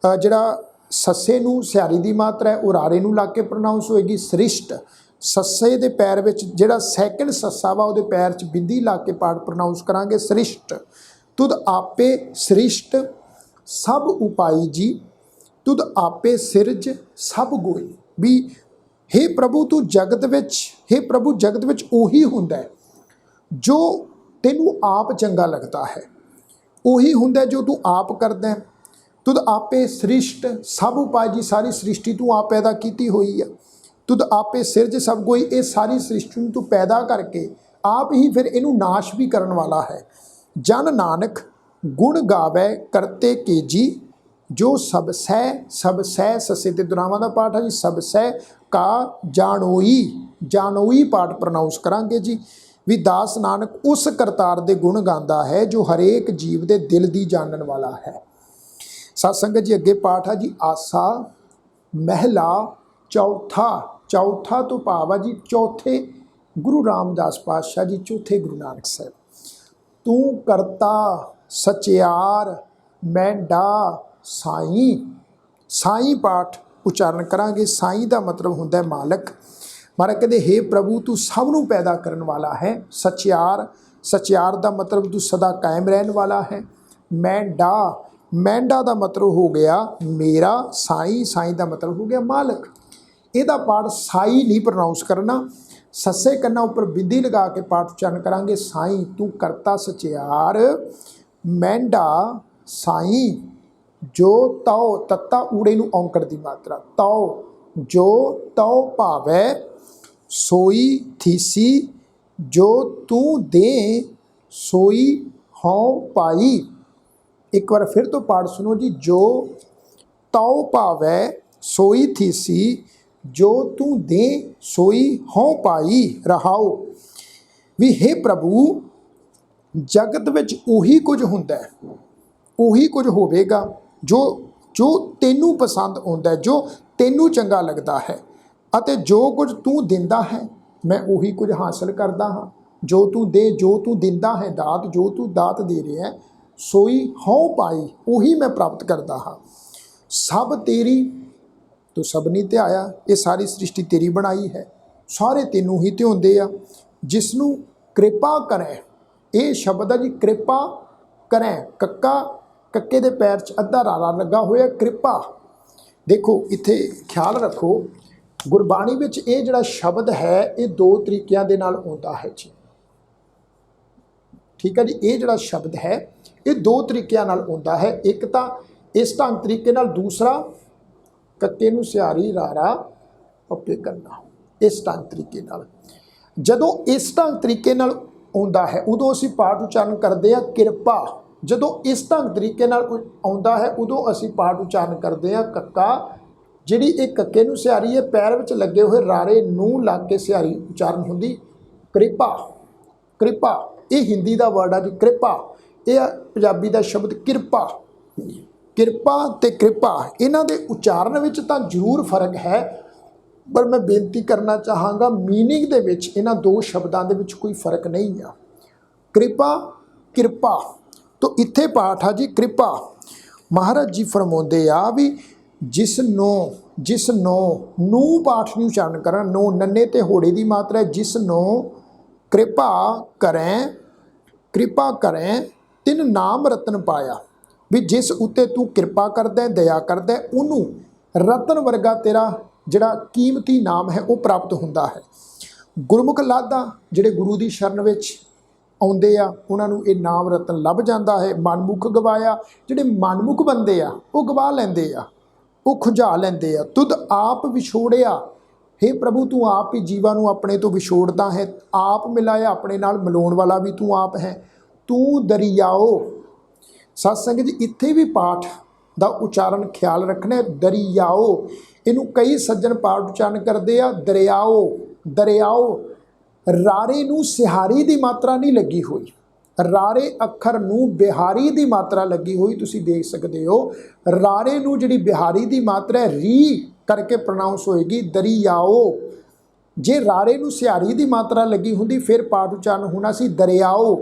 ਜਿਹੜਾ ਸੱਸੇ ਨੂੰ ਸਿਹਾਰੀ ਦੀ ਮਾਤਰਾ ਹੈ ਉਹ ਰਾਰੇ ਨੂੰ ਲਾ ਕੇ ਪ੍ਰੋਨਾਊਂਸ ਹੋਏਗੀ, ਸ੍ਰਿਸ਼ਟ। ਸੱਸੇ ਦੇ ਪੈਰ ਵਿੱਚ ਜਿਹੜਾ ਸੈਕਿੰਡ ਸੱਸਾ ਵਾ ਉਹਦੇ ਪੈਰ 'ਚ ਬਿੰਦੀ ਲਾ ਕੇ ਪਾਠ ਪ੍ਰੋਨਾਊਂਸ ਕਰਾਂਗੇ। ਸ੍ਰਿਸ਼ਟ ਤੁਧ ਆਪੇ ਸ੍ਰਿਸ਼ਟ ਸਭ ਉਪਾਈ ਜੀ, ਤੁਧ ਆਪੇ ਸਿਰਜ ਸਭ ਗੋਈ। ਵੀ हे ਪ੍ਰਭੂ ਤੂੰ ਜਗਤ ਵਿੱਚ, हे ਪ੍ਰਭੂ ਜਗਤ ਵਿੱਚ ਉਹੀ ਹੁੰਦਾ ਹੈ ਜੋ ਤੈਨੂੰ ਆਪ ਚੰਗਾ ਲੱਗਦਾ ਹੈ, ਉਹੀ ਹੁੰਦਾ ਜੋ ਤੂੰ ਆਪ ਕਰਦਾ ਹੈ। ਤੁਧ ਆਪੇ ਸ੍ਰਿਸ਼ਟ ਸਭ ਉਪਾਈ ਜੀ, ਸਾਰੀ ਸ੍ਰਿਸ਼ਟੀ ਤੂੰ ਆਪ ਪੈਦਾ ਕੀਤੀ ਹੋਈ ਆ। ਤੁਧ ਆਪੇ ਸਿਰਜ ਸਭ ਕੋਈ, ਇਹ ਸਾਰੀ ਸ੍ਰਿਸ਼ਟੀ ਨੂੰ ਤੂੰ ਪੈਦਾ ਕਰਕੇ ਆਪ ਹੀ ਫਿਰ ਇਹਨੂੰ ਨਾਸ਼ ਵੀ ਕਰਨ ਵਾਲਾ ਹੈ। ਜਨ ਨਾਨਕ ਗੁਣ ਗਾਵੇ ਕਰਤੇ ਕੇ ਜੀ, ਜੋ ਸਭ ਸਹਿ ਸੱਸੇ ਤੇ ਦੁਰਾਵਾਂ ਦਾ ਪਾਠ ਹੈ ਜੀ। ਸਭ ਸਹਿ ਕਾ ਜਾਣੋਈ ਪਾਠ ਪ੍ਰੋਨਾਊਂਸ ਕਰਾਂਗੇ ਜੀ। ਵੀ ਦਾਸ ਨਾਨਕ ਉਸ ਕਰਤਾਰ ਦੇ ਗੁਣ ਗਾਉਂਦਾ ਹੈ ਜੋ ਹਰੇਕ ਜੀਵ ਦੇ ਦਿਲ ਦੀ ਜਾਣਨ ਵਾਲਾ ਹੈ। ਸਤ ਸੰਗਤ ਜੀ ਅੱਗੇ ਪਾਠ ਹੈ ਜੀ ਆਸਾ ਮਹਿਲਾ ਚੌਥਾ ਤੋਂ ਭਾਵ ਆ ਜੀ ਚੌਥੇ ਗੁਰੂ ਰਾਮਦਾਸ ਪਾਤਸ਼ਾਹ ਜੀ, ਚੌਥੇ ਗੁਰੂ ਨਾਨਕ ਸਾਹਿਬ। ਤੂੰ ਕਰਤਾ ਸਚਿਆਰ ਮੈਂਡਾ ਸਾਈਂ ਪਾਠ ਉਚਾਰਨ ਕਰਾਂਗੇ। ਸਾਈਂ ਦਾ ਮਤਲਬ ਹੁੰਦਾ ਹੈ ਮਾਲਕ। ਮਹਾਰਾਜ ਕਹਿੰਦੇ हे ਪ੍ਰਭੂ ਤੂੰ ਸਭ ਨੂੰ ਪੈਦਾ ਕਰਨ ਵਾਲਾ ਹੈ। ਸਚਿਆਰ ਦਾ ਮਤਲਬ ਤੂੰ ਸਦਾ ਕਾਇਮ ਰਹਿਣ ਵਾਲਾ ਹੈ। ਮੈਂਡਾ ਦਾ ਮਤਲਬ ਹੋ ਗਿਆ ਮੇਰਾ। ਸਾਈਂ ਦਾ ਮਤਲਬ ਹੋ ਗਿਆ ਮਾਲਕ। ਇਹਦਾ ਪਾਠ ਸਾਈ ਨਹੀਂ ਪ੍ਰੋਨਾਊਂਸ ਕਰਨਾ, ਸੱਸੇ ਕੰਨਾਂ ਉੱਪਰ ਬਿੰਦੀ ਲਗਾ ਕੇ ਪਾਠ ਉਚਾਰਨ ਕਰਾਂਗੇ। ਸਾਈਂ ਤੂੰ ਕਰਤਾ ਸਚਿਆਰ ਮੈਂਡਾ ਸਾਈਂ, ਜੋ ਤਉ ਤੱਤਾ ਊੜੇ ਨੂੰ ਔਂਕੜ ਦੀ ਮਾਤਰਾ ਤਉ, ਜੋ ਤਉ ਭਾਵੈ ਸੋਈ ਥੀਸੀ, ਜੋ ਤੂੰ ਦੇ ਸੋਈ ਹਉ ਪਾਈ। ਇੱਕ ਵਾਰ ਫਿਰ ਤੋਂ ਪਾਠ ਸੁਣੋ ਜੀ। ਜੋ ਤਉ ਭਾਵੈ ਸੋਈ ਥੀਸੀ, ਜੋ ਤੂੰ ਦੇ ਸੋਈ ਹਉ ਪਾਈ। ਰਹਾਓ ਵੀ हे ਪ੍ਰਭੂ ਜਗਤ ਵਿੱਚ ਉਹੀ ਕੁਝ ਹੁੰਦਾ ਹੈ, ਉਹੀ ਕੁਝ ਹੋਵੇਗਾ ਜੋ ਤੈਨੂੰ ਪਸੰਦ ਆਉਂਦਾ ਹੈ, ਜੋ ਤੈਨੂੰ ਚੰਗਾ ਲੱਗਦਾ ਹੈ। ਅਤੇ ਜੋ ਕੁਝ ਤੂੰ ਦਿੰਦਾ ਹੈ ਮੈਂ ਉਹੀ ਕੁਝ ਹਾਸਲ ਕਰਦਾ ਹਾਂ। ਜੋ ਤੂੰ ਦਿੰਦਾ ਹੈ ਦਾਤ, ਜੋ ਤੂੰ ਦਾਤ ਦੇ ਰਿਹਾ ਸੋਈ ਹਉ ਪਾਈ, ਉਹੀ ਮੈਂ ਪ੍ਰਾਪਤ ਕਰਦਾ ਹਾਂ। ਸਭ ਤੇਰੀ ਤੂੰ ਸਭ ਨਹੀਂ ਧਿਆਇਆ, ਇਹ ਸਾਰੀ ਸ੍ਰਿਸ਼ਟੀ ਤੇਰੀ ਬਣਾਈ ਹੈ, ਸਾਰੇ ਤੈਨੂੰ ਹੀ ਧਿਆਉਂਦੇ ਆ। ਜਿਸ ਨੂੰ ਕਿਰਪਾ ਕਰੇ, ਇਹ ਸ਼ਬਦ ਹੈ ਜੀ ਕਿਰਪਾ ਕਰੇ। ਕੱਕੇ ਦੇ ਪੈਰ 'ਚ ਅੱਧਾ ਰਾਰਾ ਲੱਗਾ ਹੋਇਆ ਕਿਰਪਾ। ਦੇਖੋ ਇੱਥੇ ਖਿਆਲ ਰੱਖੋ, ਗੁਰਬਾਣੀ ਵਿੱਚ ਇਹ ਜਿਹੜਾ ਸ਼ਬਦ ਹੈ ਇਹ ਦੋ ਤਰੀਕਿਆਂ ਦੇ ਨਾਲ ਆਉਂਦਾ ਹੈ ਜੀ। ਠੀਕ ਹੈ ਜੀ, ਇਹ ਜਿਹੜਾ ਸ਼ਬਦ ਹੈ ਇਹ ਦੋ ਤਰੀਕਿਆਂ ਨਾਲ ਆਉਂਦਾ ਹੈ। ਇੱਕ ਤਾਂ ਇਸ ਢੰਗ ਤਰੀਕੇ ਨਾਲ, ਦੂਸਰਾ ਕੱਕੇ ਨੂੰ ਸਿਆਰੀ ਰਾਰਾ ਪੱਕੇ ਕਰਨਾ, ਇਸ ਢੰਗ ਤਰੀਕੇ ਨਾਲ। ਜਦੋਂ ਇਸ ਢੰਗ ਤਰੀਕੇ ਨਾਲ ਆਉਂਦਾ ਹੈ ਉਦੋਂ ਅਸੀਂ ਪਾਠ ਉਚਾਰਨ ਕਰਦੇ ਹਾਂ ਕਿਰਪਾ। ਜਦੋਂ ਇਸ ਢੰਗ ਤਰੀਕੇ ਨਾਲ ਆਉਂਦਾ ਹੈ ਉਦੋਂ ਅਸੀਂ ਪਾਠ ਉਚਾਰਨ ਕਰਦੇ ਹਾਂ ਕੱਕਾ। ਜਿਹੜੀ ਇਹ ਕੱਕੇ ਨੂੰ ਸਿਆਰੀ ਹੈ ਪੈਰ ਵਿੱਚ ਲੱਗੇ ਹੋਏ ਰਾਰੇ ਨੂੰ ਲੱਗ ਕੇ ਸਿਆਰੀ ਉਚਾਰਨ ਹੁੰਦੀ ਕਿਰਪਾ। ਇਹ ਹਿੰਦੀ ਦਾ ਵਰਡ ਆ ਜੀ ਕਿਰਪਾ। ਇਹ ਪੰਜਾਬੀ ਦਾ ਸ਼ਬਦ ਕਿਰਪਾ ਤੇ ਕਿਰਪਾ, ਇਹਨਾਂ ਦੇ ਉਚਾਰਨ ਵਿੱਚ ਤਾਂ ਜ਼ਰੂਰ ਫਰਕ ਹੈ, ਪਰ ਮੈਂ ਬੇਨਤੀ ਕਰਨਾ ਚਾਹਾਂਗਾ ਮੀਨਿੰਗ ਦੇ ਵਿੱਚ ਇਹਨਾਂ ਦੋ ਸ਼ਬਦਾਂ ਦੇ ਵਿੱਚ ਕੋਈ ਫਰਕ ਨਹੀਂ ਆ। ਕਿਰਪਾ ਤੋਂ ਇੱਥੇ ਪਾਠ ਆ ਜੀ ਕਿਰਪਾ। ਮਹਾਰਾਜ ਜੀ ਫਰਮਾਉਂਦੇ ਆ ਵੀ ਜਿਸ ਨੂੰ ਪਾਠ ਨਹੀਂ ਉਚਾਰਨ ਕਰਨ, ਨੋ ਨੰਨੇ ਤੇ ਹੋੜੇ ਦੀ ਮਾਤਰਾ ਹੈ। ਜਿਸ ਨੂੰ ਕਿਰਪਾ ਕਰੇ ਤਿਨ ਨਾਮ ਰਤਨ ਪਾਇਆ। ਵੀ ਜਿਸ ਉੱਤੇ ਤੂੰ ਕਿਰਪਾ ਕਰਦਾ, ਦਇਆ ਕਰਦਾ, ਉਹਨੂੰ ਰਤਨ ਵਰਗਾ ਤੇਰਾ ਜਿਹੜਾ ਕੀਮਤੀ ਨਾਮ ਹੈ ਉਹ ਪ੍ਰਾਪਤ ਹੁੰਦਾ ਹੈ। ਗੁਰਮੁਖ ਲਾਧਾ ਜਿਹੜੇ ਗੁਰੂ ਦੀ ਸ਼ਰਨ ਵਿੱਚ ਆਉਂਦੇ ਆ ਉਹਨਾਂ ਨੂੰ ਇਹ ਨਾਮ ਰਤਨ ਲੱਭ ਜਾਂਦਾ ਹੈ। ਮਨਮੁਖ ਗਵਾਇਆ, ਜਿਹੜੇ ਮਨਮੁਖ ਬੰਦੇ ਆ ਉਹ ਗਵਾ ਲੈਂਦੇ ਆ, ਉਹ ਖੁਝਾ ਲੈਂਦੇ ਆ। ਤੁਧ ਆਪ ਵਿਛੋੜਿਆ, हे ਪ੍ਰਭੂ ਤੂੰ ਆਪ ਹੀ ਜੀਵਾਂ ਨੂੰ ਆਪਣੇ ਤੋਂ ਵਿਛੋੜਦਾ ਹੈ, ਆਪ ਮਿਲਾਇਆ, ਆਪਣੇ ਨਾਲ ਮਿਲਾਉਣ ਵਾਲਾ ਵੀ ਤੂੰ ਆਪ ਹੈ। ਤੂੰ ਦਰਿਆਓ। ਸਤ ਸੰਗਤ ਜੀ ਇੱਥੇ ਵੀ ਪਾਠ ਦਾ ਉਚਾਰਨ ਖਿਆਲ ਰੱਖਣਾ, ਦਰਿਆਓ। ਇਹਨੂੰ ਕਈ ਸੱਜਣ ਪਾਠ ਉਚਾਰਨ ਕਰਦੇ ਆ ਦਰਿਆਓ। ਰਾਰੇ ਨੂੰ ਸਿਹਾਰੀ ਦੀ ਮਾਤਰਾ ਨਹੀਂ ਲੱਗੀ ਹੋਈ, ਰਾਰੇ ਅੱਖਰ ਨੂੰ ਬਿਹਾਰੀ ਦੀ ਮਾਤਰਾ ਲੱਗੀ ਹੋਈ। ਤੁਸੀਂ ਦੇਖ ਸਕਦੇ ਹੋ ਰਾਰੇ ਨੂੰ ਜਿਹੜੀ ਬਿਹਾਰੀ ਦੀ ਮਾਤਰਾ ਰੀ ਕਰਕੇ ਪ੍ਰੋਨਾਊਂਸ ਹੋਏਗੀ ਦਰਿਆਓ। ਜੇ ਰਾਰੇ ਨੂੰ ਸਿਹਾਰੀ ਦੀ ਮਾਤਰਾ ਲੱਗੀ ਹੁੰਦੀ ਫਿਰ ਪਾਠ ਉਚਾਰਨ ਹੋਣਾ ਸੀ ਦਰਿਆਓ,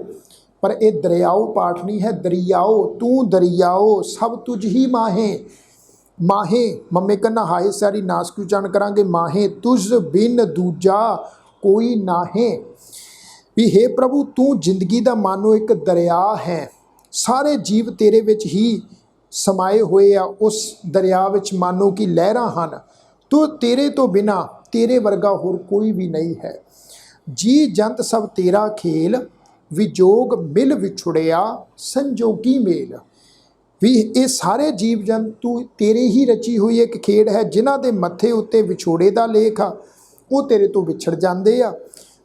ਪਰ ਇਹ ਦਰਿਆਓ ਪਾਠ ਨਹੀਂ ਹੈ, ਦਰਿਆਓ। ਤੂੰ ਦਰਿਆਓ ਸਭ ਤੁਝ ਹੀ ਮਾਹੇ। माहे मम्मे कन्ना हाहे सारी नास की उच्चारण करांगे। माहे तुझ बिन दूजा कोई नाहे। भी हे प्रभु तू जिंदगी का मानो एक दरिया है, सारे जीव तेरे विच ही समाए हुए आ, उस दरिया विच मानो कि लहरां हन। तो तेरे तो बिना तेरे वर्गा होर कोई भी नहीं है। जी जंत सब तेरा खेल, विजोग मिल विछुड़िया संजोगी मेल। भी ये सारे जीव जंतु तेरे ही रची हुई एक खेड है, जिन्हां दे मत्थे उत्ते विछोड़े दा लेख आ, वो तेरे तो विछड़ जाते आ,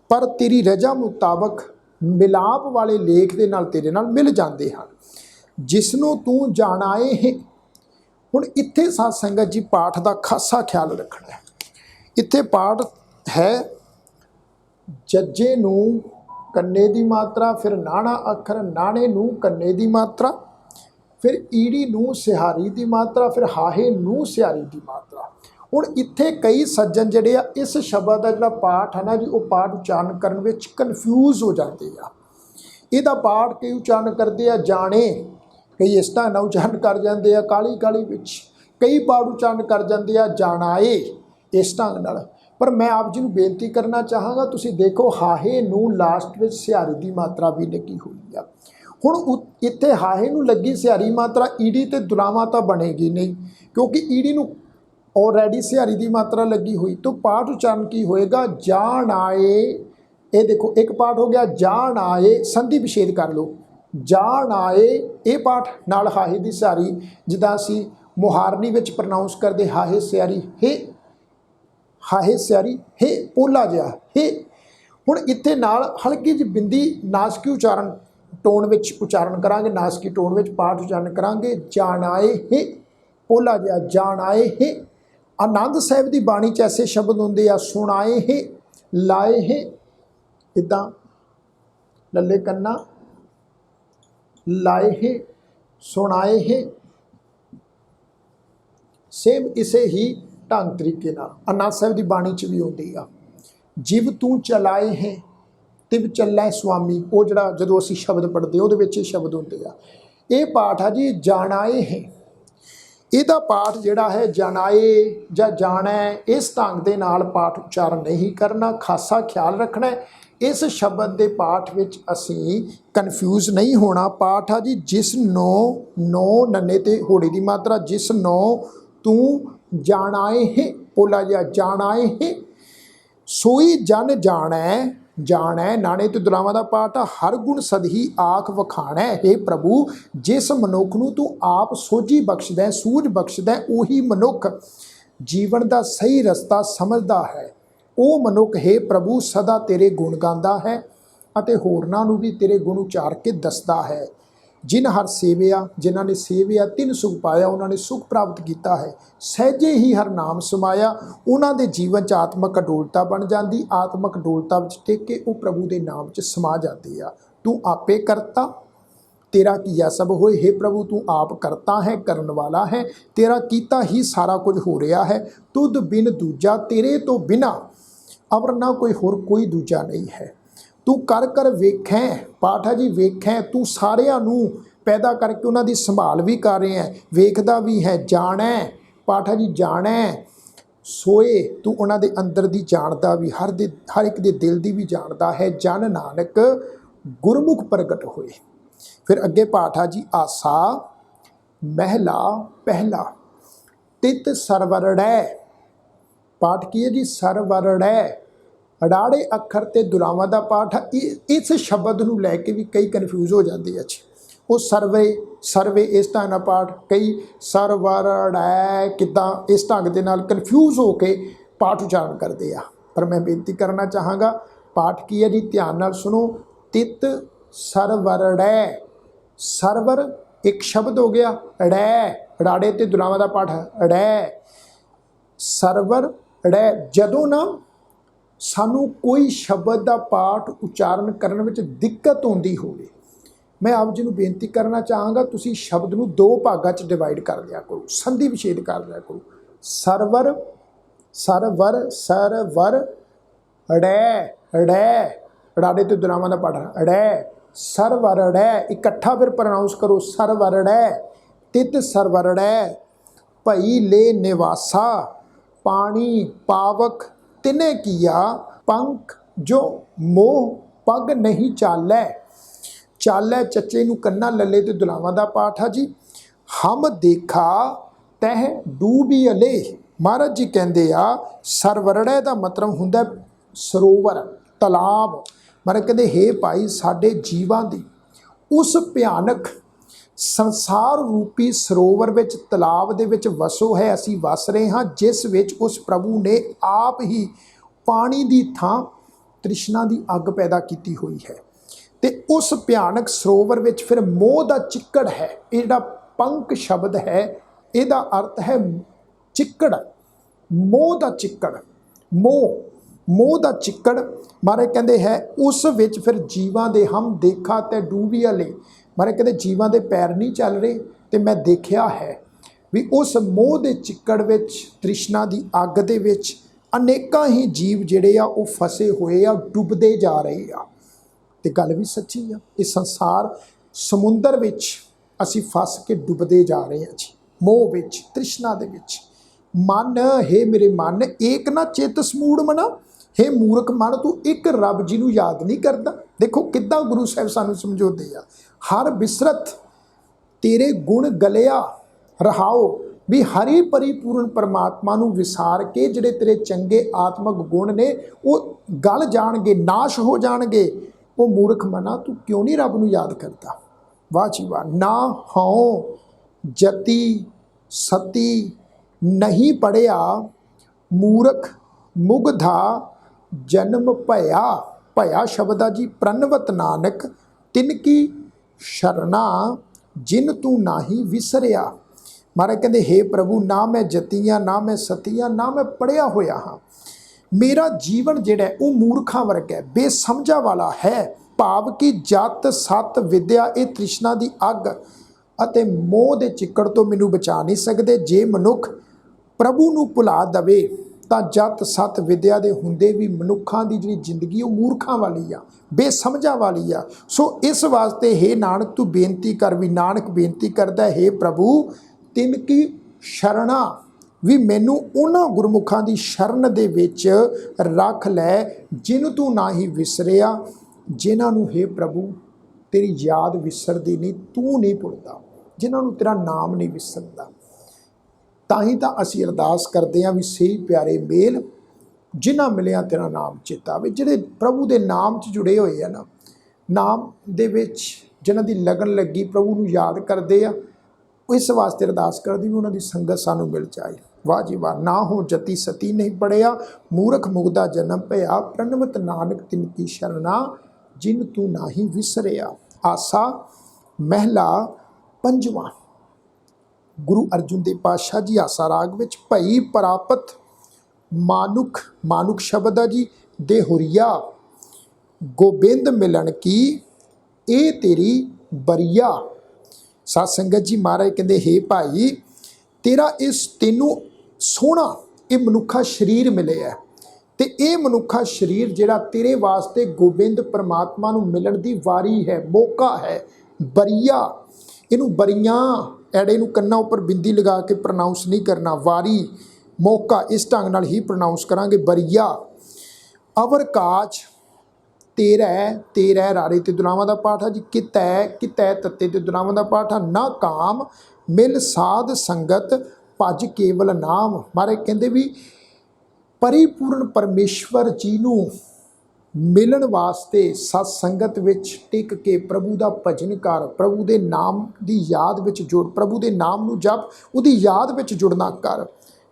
पर तेरी रजा मुताबक मिलाप वाले लेख दे नाल तेरे नाल मिल जाते हैं। जिसनों तू जाणाए है। हुण इत्थे साध संगत जी पाठ का खासा ख्याल रखना है। इत्थे पाठ है जज्जे नूं कन्ने दी मात्रा, फिर नाणा अखर, नाणे नूं कन्ने दी मात्रा, फिर ईड़ी नूं सिहारी की मात्रा, फिर हाहे नूं सिहारी की मात्रा। हुण इत्थे कई सज्जन जिहड़े आ इस शब्द का जिहड़ा पाठ है ना जी, वो पाठ उच्चारण करन विच कन्फ्यूज हो जाते हैं। इहदा पाठ कई उच्चारण करते हैं जाने, कई इस ढंग नाल उच्चारण कर जाते हैं काली काली विच, कई पाठ उच्चारण कर जाते हैं जाणाए इस ढंग नाल। पर मैं आप जी नूं बेनती करना चाहांगा, तुसीं देखो हाहे नूं लास्ट विच सिहारी की मात्रा भी लगी हुई है। हुण इत्थे हाहे नूं लगी सिहारी मात्रा, ईड़ी ते दुलावा तो बनेगी नहीं, क्योंकि ईड़ी नूं ऑलरेडी सिहारी की मात्रा लगी हुई। तो पाठ उच्चारण की होएगा जान आए। ये देखो एक पाठ हो गया जान आए, संधि विछेद कर लो, जान आए ये पाठ नाल हाहे की सिहारी, जिद्दां असीं मुहारनी विच प्रनाउंस करते हाहे सिहारी हे, हाहे सिहारी हे, पोला जिहा हे। हुण इत्थे नाल हल्की जी बिंदी नासकी उच्चारण टोन विच उच्चारण करांगे, नासकी टोन विच पाठ उच्चारण करांगे जान आए हे, पोला जिहा जान आए हे। आनंद साहिब की बाणी च ऐसे शब्द होंगे आ सुनाए हे, लाए हे, इदां लल्ले कन्ना लाए हे, सुनाए हे। सेम इसे ही ढंग तरीके नाल आनंद साहिब की बाणी च भी होंदी आ। जिव तू चलाए हैं तिव चलै स्वामी, वो जड़ा जदों असीं शब्द पढ़ते वो शब्द होंगे आ। ये पाठ है जी जानाए है। ਇਹਦਾ पाठ जिहड़ा है जानाए ਜਾਂ जाना इस ढंग के नाल पाठ उच्चारण नहीं करना, खासा ख्याल रखना है। इस शब्द के पाठ विच असीं कन्फ्यूज नहीं होना। पाठ है जी जिस नो नो नन्ने ते होड़ी की मात्रा, जिस नो तू जानाए है, पोला जिहा जानाए है। सोई जन जाणै, जाणै नाणे ते दुलावां दा पाठ, हर गुण सदही आख वखाणै। हे प्रभु जिस मनुख नूं तू आप सोझी बख्शदा, सूझ बख्शदा, उही मनुख जीवन का सही रस्ता समझदा है। वो मनुख हे प्रभु सदा तेरे गुण गांदा है अते होरनां नूं भी तेरे गुण उचार के दसदा है। जिन हर सेविया, जिन्हां ने सेविया तिन सुख पाया, उन्होंने सुख प्राप्त किया है। सहजे ही हर नाम समाया, उन्होंने जीवन च आत्मक अडोलता बन जाती, आत्मक अडोलता टिक के वो प्रभु के नाम च समा जाती आ। तू आपे करता तेरा किया सब होए। हे प्रभु तू आप करता है, करन वाला है, तेरा कीता ही सारा कुछ हो रहा है। तुद बिन दूजा, तेरे तो बिना अवर ना कोई होर कोई दूजा नहीं है। तू कर कर वेखें, पाठ है जी वेखें, तू सारिਆਂ ਨੂੰ पैदा करके उन्हों की संभाल भी कर रहे हैं, वेखदा भी है। जाणै, पाठ है जी जाणै, सोए तू उन्होंने अंदर की जानता भी, हर एक के दिल की भी जानता है। जन नानक गुरमुख प्रगट होए। फिर अगे पाठ है जी आसा महला पहला, तित सरवरड़ै। पाठ की है जी सरवरड़ै, अड़ाड़े अखर ते दुलावां दा पाठ है। इस शब्द नूं लैके भी कई कन्फ्यूज हो जाते हैं। वो सर्वे सर्वे इस ढंग नाल पाठ, कई सरवरड़ै किदां इस ढंग दे नाल कन्फ्यूज हो के पाठ उच्चारण करते हैं। पर मैं बेनती करना चाहांगा, पाठ की है जी ध्यान नाल सुनो। तित सरवरड़ै, सरवर एक शब्द हो गया, ड़ै अड़ाड़े ते दुलावां दा पाठ है ड़ै, सरवर ड़ै। जदों ना सानू कोई शब्द का पाठ उच्चारण करने में दिक्कत आती होवे, मैं आप जी को बेनती करना चाहांगा, तुसी शब्द नूं दो भागां च डिवाइड कर लिया करो, संधि विछेद कर लिया करो। सरवर सरवर सरवर, ड़ै ड़ै अड़ाड़े ते दुलावां दा पाठ ड़ै, सरवरड़ै इकट्ठा फिर प्रनाउंस करो सरवरड़ै, तित सरवरड़ै। भई ले निवासा, पानी पावक तिने किया, पंख जो मोह पग नहीं चालै। चालै चचे नूं कन्ना लले ते दुलावां दा पाठ है जी। हम देखा तह डूबी अले। महाराज जी कहते आ सरवरड़े का मतलब हुंदा सरोवर तलाब। महाराज कहते हे भाई साडे जीवां दी उस भयानक संसार रूपी सरोवर विच तलाब दे विच वसो है, असी वस रहे हाँ, जिस विच उस प्रभु ने आप ही पानी की थां तृष्णा की अग पैदा की हुई है। ते उस भयानक सरोवर विच फिर मोह का चिक्कड़ है। ये जिहड़ा पंख शब्द है इहदा अर्थ है चिक्कड़, मोह का चिक्कड़, मोह का चिक्कड़। महाराज कहते हैं उस विच फिर जीवां दे हम देखा ते डूबिया ले। महाराज कहते जीवां दे पैर नहीं चल रहे, तो मैं देखा है भी उस मोह के चिक्कड़ विच तृष्णा की अग दे विच अनेकां ही जीव जिहड़े आ वो फसे हुए आ, डुबदे जा रहे आ। ते गल भी सच्ची आ, इस संसार समुंदर विच असी फस के डुबदे जा रहे हैं जी, मोह विच तृष्णा दे विच। मन हे मेरे मन एक ना चित समूढ़ मना, हे मूर्ख मन तू एक रब जी नूं याद नहीं करता। देखो किद्दां गुरु साहिब सानूं समझाउंदे आ, हर बिसरत तेरे गुण गलिया रहाओ, भी हरी परिपूर्ण परमात्मा नूं विसार के जिहड़े तेरे चंगे आत्मक गुण ने वो गल जाणगे, नाश हो जाणगे। वो मूर्ख मना तू क्यों नहीं रब नूं याद करता। वाह जी वाह। ना हौं जति सती नहीं पढ़िया, मूर्ख मुग्धा जन्म भया। भया शब्द आ जी प्रणवत नानक तिनकी शरणा जिन तू नाही विसरिया। महाराज कहते हे प्रभु ना मैं जतियाँ ना मैं सतियाँ ना मैं पढ़िया होया हाँ, मेरा जीवन जिहड़ा है वो मूर्खां वर्ग है, बेसमझा वाला है। भाव की जत सत विद्या ये तृष्णा की अग अते मोह के चिक्कड़ तो मैनू बचा नहीं सकते। जे मनुख प्रभु नूं भुला दवे तां जत सत विद्या दे हुंदे भी मनुखां दी जिहड़ी जिंदगी वो मूर्खां वाली आ, बेसमझा वाली आ। सो इस वास्ते हे नानक तू बेनती कर, भी नानक बेनती करदा हे प्रभु तिनकी शरणा, भी मैनू उन्हां गुरमुखां दी शरण दे विच रख लै जिन तू ना ही विसरिया, जिन्हां नूं हे प्रभु तेरी याद विसरदी नहीं, तू नहीं भुलदा, जिन्हां नूं तेरा नाम नहीं विसरदा। ताही तां असीं अरदास करते हैं भी सही प्यारे मेल जिन्हां मिलिया तेरा नाम चेता आवे। जिहड़े प्रभु दे नाम च जुड़े होए आ ना, नाम दे विच जिन्हां दी लगन लगी प्रभु नूं याद करदे आ, इस वास्ते अरदास करदी भी उन्हां दी संगत सानूं मिल जाए। वाह जी वाह। ना हो जति सती नहीं पढ़िया, मूर्ख मुग्धा जन्म भया, प्रणवत नानक तिनकी शरणा जिन तू नाही विसरिया। आसा महला पंजवां। गुरु अर्जुन देव पातशाह जी आसा राग विच भई प्रापत मानुख, मानुख शब्द है जी देहुरिया, गोबिंद मिलन की ए तेरी बरिया। साध संगत जी महाराज कहते हे भाई तेरा इस तेनू सोहना ये मनुखा शरीर मिले है, ते ये मनुखा शरीर जिहड़ा तेरे वास्ते गोबिंद परमात्मा नूं मिलन दी वारी है, मौका है। बरिया इनू बरियां एड़े नूं कन्ना उपर बिंदी लगा के प्रनाउंस नहीं करना, वारी मौका इस ढंग नाल ही प्रनाउंस करांगे बरिया। अवर काज तेरै, तेरै रारे ते दुलावां दा पाठ है जी। कितै, कितै तत्ते ते दुलावां दा पाठ है। ना काम मिल साध संगत भज केवल नाम। महाराज कहते भी परिपूर्ण परमेश्वर जी नूं मिलन वास्ते सत्संगत विच टिक के प्रभु का भजन कर, प्रभु के नाम की याद विच जुड़, प्रभु के नाम नूं जप उहदी याद विच जुड़ना कर।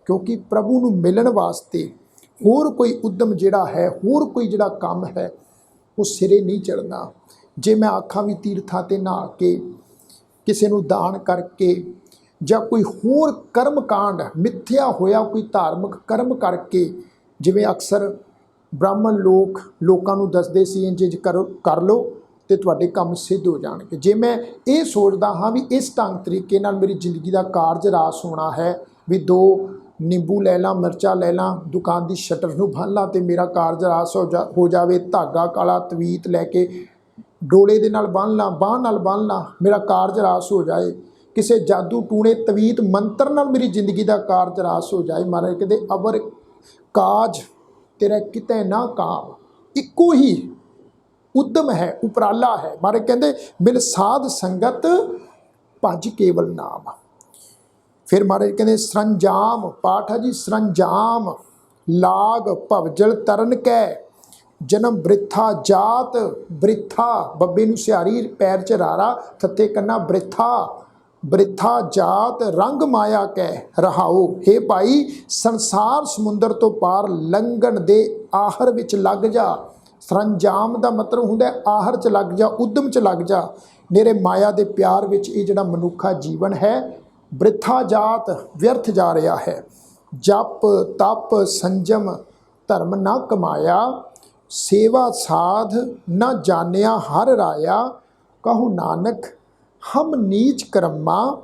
क्योंकि प्रभु नूं मिलन वास्ते होर कोई उद्यम जिहड़ा है, होर कोई जिहड़ा काम है वो सिरे नहीं चढ़ना। जे मैं आखां भी तीर्थां ते नहा के किसी नूं दान करके ਜਾਂ कोई होर कर्म कांड मिथ्या होया कोई धार्मिक कर्म करके, जिवें अक्सर ब्राह्मण लोग लोगों नूं दसदे सी इंज कर लो तो तुहाडे काम सिद्ध हो जाणगे। जे मैं ये सोचदा हाँ भी इस ढंग तरीके नाल मेरी जिंदगी का कारज रास होना है, भी दो नींबू लै ला मिर्चा लै ला दुकान की शटर नूं बन ला तो मेरा कारज रास हो जाए, धागा काला तवीत लैके डोले दे नाल बन ला, बांह नाल बन ला, मेरा कारज रास हो जाए। ਕਿਸੇ ਜਾਦੂ ਟੂਣੇ ਤਵੀਤ ਮੰਤਰ ਨਾਲ ਮੇਰੀ ਜ਼ਿੰਦਗੀ ਦਾ ਕਾਰਜ ਰਾਸ ਹੋ ਜਾਏ। ਮਹਾਰਾਜ ਕਹਿੰਦੇ ਅਵਰ ਕਾਜ ਤੇਰਾ ਕਿਤੇ ਨਾ ਕਾਮ, ਇੱਕੋ ਹੀ ਉਦਮ ਹੈ, ਉਪਰਾਲਾ ਹੈ। ਮਹਾਰਾਜ ਕਹਿੰਦੇ ਮਿਲ ਸਾਧ ਸੰਗਤ ਭਜ ਕੇਵਲ ਨਾਮ। ਫਿਰ ਮਹਾਰਾਜ ਕਹਿੰਦੇ ਸਰੰਜਾਮ ਪਾਠ ਹੈ ਜੀ, ਸਰੰਜਾਮ ਲਾਗ ਭਵਜਲ ਤਰਨ ਕੈ, ਜਨਮ ਬ੍ਰਿਥਾ ਜਾਤ ਬ੍ਰਿਥਾ, ਬੱਬੇ ਨੂੰ ਸਿਹਾਰੀ ਪੈਰ 'ਚ ਰਾਰਾ ਥੱਤੇ ਕੰਨਾ ਬ੍ਰਿਥਾ, ਬ੍ਰਿਥਾ ਜਾਤ ਰੰਗ ਮਾਇਆ ਕੈ ਰਹਾਓ। ਹੇ ਭਾਈ ਸੰਸਾਰ ਸਮੁੰਦਰ ਤੋਂ ਪਾਰ ਲੰਘਣ ਦੇ ਆਹਰ ਵਿੱਚ ਲੱਗ ਜਾ। ਸਰੰਜਾਮ ਦਾ ਮਤਲਬ ਹੁੰਦਾ ਆਹਰ 'ਚ ਲੱਗ ਜਾ, ਉਦਮ 'ਚ ਲੱਗ ਜਾ। ਮੇਰੇ ਮਾਇਆ ਦੇ ਪਿਆਰ ਵਿੱਚ ਇਹ ਜਿਹੜਾ ਮਨੁੱਖਾ ਜੀਵਨ ਹੈ ਬ੍ਰਿਥਾ ਜਾਤ, ਵਿਅਰਥ ਜਾ ਰਿਹਾ ਹੈ। ਜਪ ਤਪ ਸੰਜਮ ਧਰਮ ਨਾ ਕਮਾਇਆ, ਸੇਵਾ ਸਾਧ ਨਾ ਜਾਣਿਆ ਹਰ ਰਾਇਆ। ਕਹੋ ਨਾਨਕ ਹਮ ਨੀਚ ਕਰਮਾ,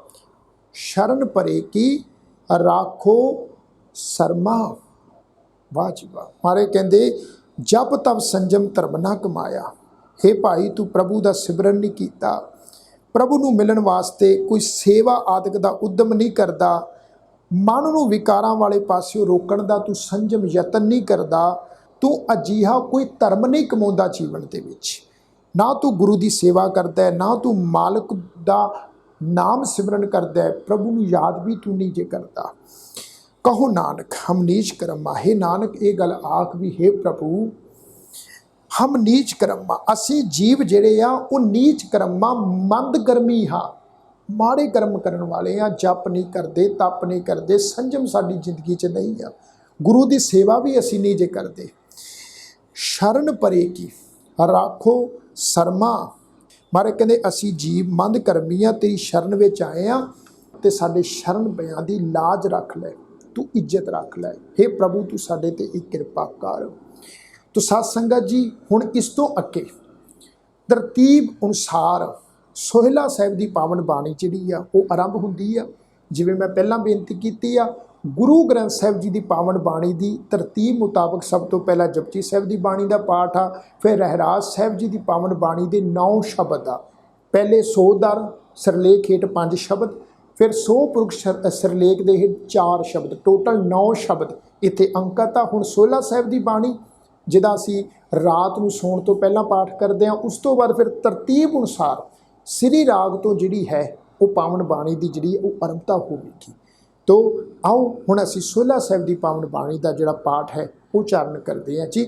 ਸ਼ਰਨ ਪਰੇ ਕੀ ਰਾਖੋ ਸਰਮਾ। ਵਾਹ ਜੀ ਵਾਹ। ਮਾਰੇ ਕਹਿੰਦੇ ਜਪ ਤਪ ਸੰਜਮ ਧਰਮ ਨਾ ਕਮਾਇਆ। हे ਭਾਈ ਤੂੰ ਪ੍ਰਭੂ ਦਾ ਸਿਮਰਨ ਨਹੀਂ ਕੀਤਾ, ਪ੍ਰਭੂ ਨੂੰ ਮਿਲਣ ਵਾਸਤੇ ਕੋਈ ਸੇਵਾ ਆਦਿਕ ਦਾ ਉਦਮ ਨਹੀਂ ਕਰਦਾ, ਮਨ ਨੂੰ ਵਿਕਾਰਾਂ ਵਾਲੇ ਪਾਸਿਓਂ ਰੋਕਣ ਦਾ ਤੂੰ ਸੰਜਮ ਯਤਨ ਨਹੀਂ ਕਰਦਾ, ਤੂੰ ਅਜਿਹਾ ਕੋਈ ਧਰਮ ਨਹੀਂ ਕਮਾਉਂਦਾ ਜੀਵਨ ਦੇ ਵਿੱਚ। ਨਾ ਤੂੰ ਗੁਰੂ ਦੀ ਸੇਵਾ ਕਰਦਾ, ਨਾ ਤੂੰ ਮਾਲਕ ਦਾ ਨਾਮ ਸਿਮਰਨ ਕਰਦਾ, ਪ੍ਰਭੂ ਨੂੰ ਯਾਦ ਵੀ ਤੂੰ ਨਹੀਂ ਜੇ ਕਰਦਾ। ਕਹੋ ਨਾਨਕ ਹਮ ਨੀਚ ਕਰਮਾ। हे ਨਾਨਕ ਇਹ ਗੱਲ ਆਖ ਵੀ हे ਪ੍ਰਭੂ ਹਮ ਨੀਚ ਕਰਮਾ, ਅਸੀਂ ਜੀਵ ਜਿਹੜੇ ਆ ਉਹ ਨੀਚ ਕਰਮਾ, ਮੰਦ ਕਰਮੀ ਹਾਂ, ਮਾੜੇ ਕਰਮ ਕਰਨ ਵਾਲੇ ਆ। ਜਪ ਨਹੀਂ ਕਰਦੇ, ਤਪ ਨਹੀਂ ਕਰਦੇ, ਸੰਜਮ ਸਾਡੀ ਜ਼ਿੰਦਗੀ 'ਚ ਨਹੀਂ ਆ, ਗੁਰੂ ਦੀ ਸੇਵਾ ਵੀ ਅਸੀਂ ਨਹੀਂ ਜੇ ਕਰਦੇ। ਸ਼ਰਨ ਪਰੇ ਕੀ ਰਾਖੋ ਸਰਮਾ। ਮਾਰੇ ਕਹਿੰਦੇ ਅਸੀਂ ਜੀਵ ਮੰਦ ਕਰਮੀ ਆ, ਤੇਰੀ ਸ਼ਰਨ ਵਿੱਚ ਆਏ ਆ ਤੇ ਸਾਡੇ ਸ਼ਰਨ ਪਿਆਂ ਦੀ ਲਾਜ ਰੱਖ ਲੈ, ਤੂੰ ਇੱਜ਼ਤ ਰੱਖ ਲੈ। हे ਪ੍ਰਭੂ ਤੂੰ ਸਾਡੇ ਤੇ ਇੱਕ ਕਿਰਪਾ ਕਰ। ਤੋ ਸਾਧ ਸੰਗਤ ਜੀ ਹੁਣ ਇਸ ਤੋਂ ਅੱਗੇ ਤਰਤੀਬ ਅਨੁਸਾਰ ਸੋਹਿਲਾ ਸਾਹਿਬ ਦੀ ਪਾਵਨ ਬਾਣੀ ਜਿਹੜੀ ਆ ਉਹ ਆਰੰਭ ਹੁੰਦੀ ਆ। ਜਿਵੇਂ ਮੈਂ ਪਹਿਲਾਂ ਬੇਨਤੀ ਕੀਤੀ ਆ, ਗੁਰੂ ਗ੍ਰੰਥ ਸਾਹਿਬ ਜੀ ਦੀ ਪਾਵਨ ਬਾਣੀ ਦੀ ਤਰਤੀਬ ਮੁਤਾਬਕ ਸਭ ਤੋਂ ਪਹਿਲਾਂ ਜਪਜੀ ਸਾਹਿਬ ਦੀ ਬਾਣੀ ਦਾ ਪਾਠ ਆ, ਫਿਰ ਰਹਿਰਾਸ ਸਾਹਿਬ ਜੀ ਦੀ ਪਾਵਨ ਬਾਣੀ ਦੇ 9 ਸ਼ਬਦ ਆ। ਪਹਿਲੇ ਸੋਦਰ ਸਿਰਲੇਖ ਹੇਠ 5 ਸ਼ਬਦ, ਫਿਰ ਸੋ ਪੁਰਖ ਸਿਰਲੇਖ ਦੇ ਹੇਠ 4 ਸ਼ਬਦ, ਟੋਟਲ 9 ਸ਼ਬਦ ਇੱਥੇ ਅੰਕਿਤ ਆ। ਹੁਣ ਸੋਹਿਲਾ ਸਾਹਿਬ ਦੀ ਬਾਣੀ ਜਿਹਦਾ ਅਸੀਂ ਰਾਤ ਨੂੰ ਸੌਣ ਤੋਂ ਪਹਿਲਾਂ ਪਾਠ ਕਰਦੇ ਹਾਂ, ਉਸ ਤੋਂ ਬਾਅਦ ਫਿਰ ਤਰਤੀਬ ਅਨੁਸਾਰ ਸ੍ਰੀ ਰਾਗ ਤੋਂ ਜਿਹੜੀ ਹੈ ਉਹ ਪਾਵਨ ਬਾਣੀ ਦੀ ਜਿਹੜੀ ਉਹ ਆਰੰਭਤਾ ਹੋਵੇਗੀ। ਤੋ ਆਓ ਹੁਣ ਅਸੀਂ ਸੋਹਿਲਾ ਸਾਹਿਬ ਦੀ ਪਾਵਨ ਬਾਣੀ ਦਾ ਜਿਹੜਾ ਪਾਠ ਹੈ ਉਹ ਉਚਾਰਨ ਕਰਦੇ ਹਾਂ ਜੀ।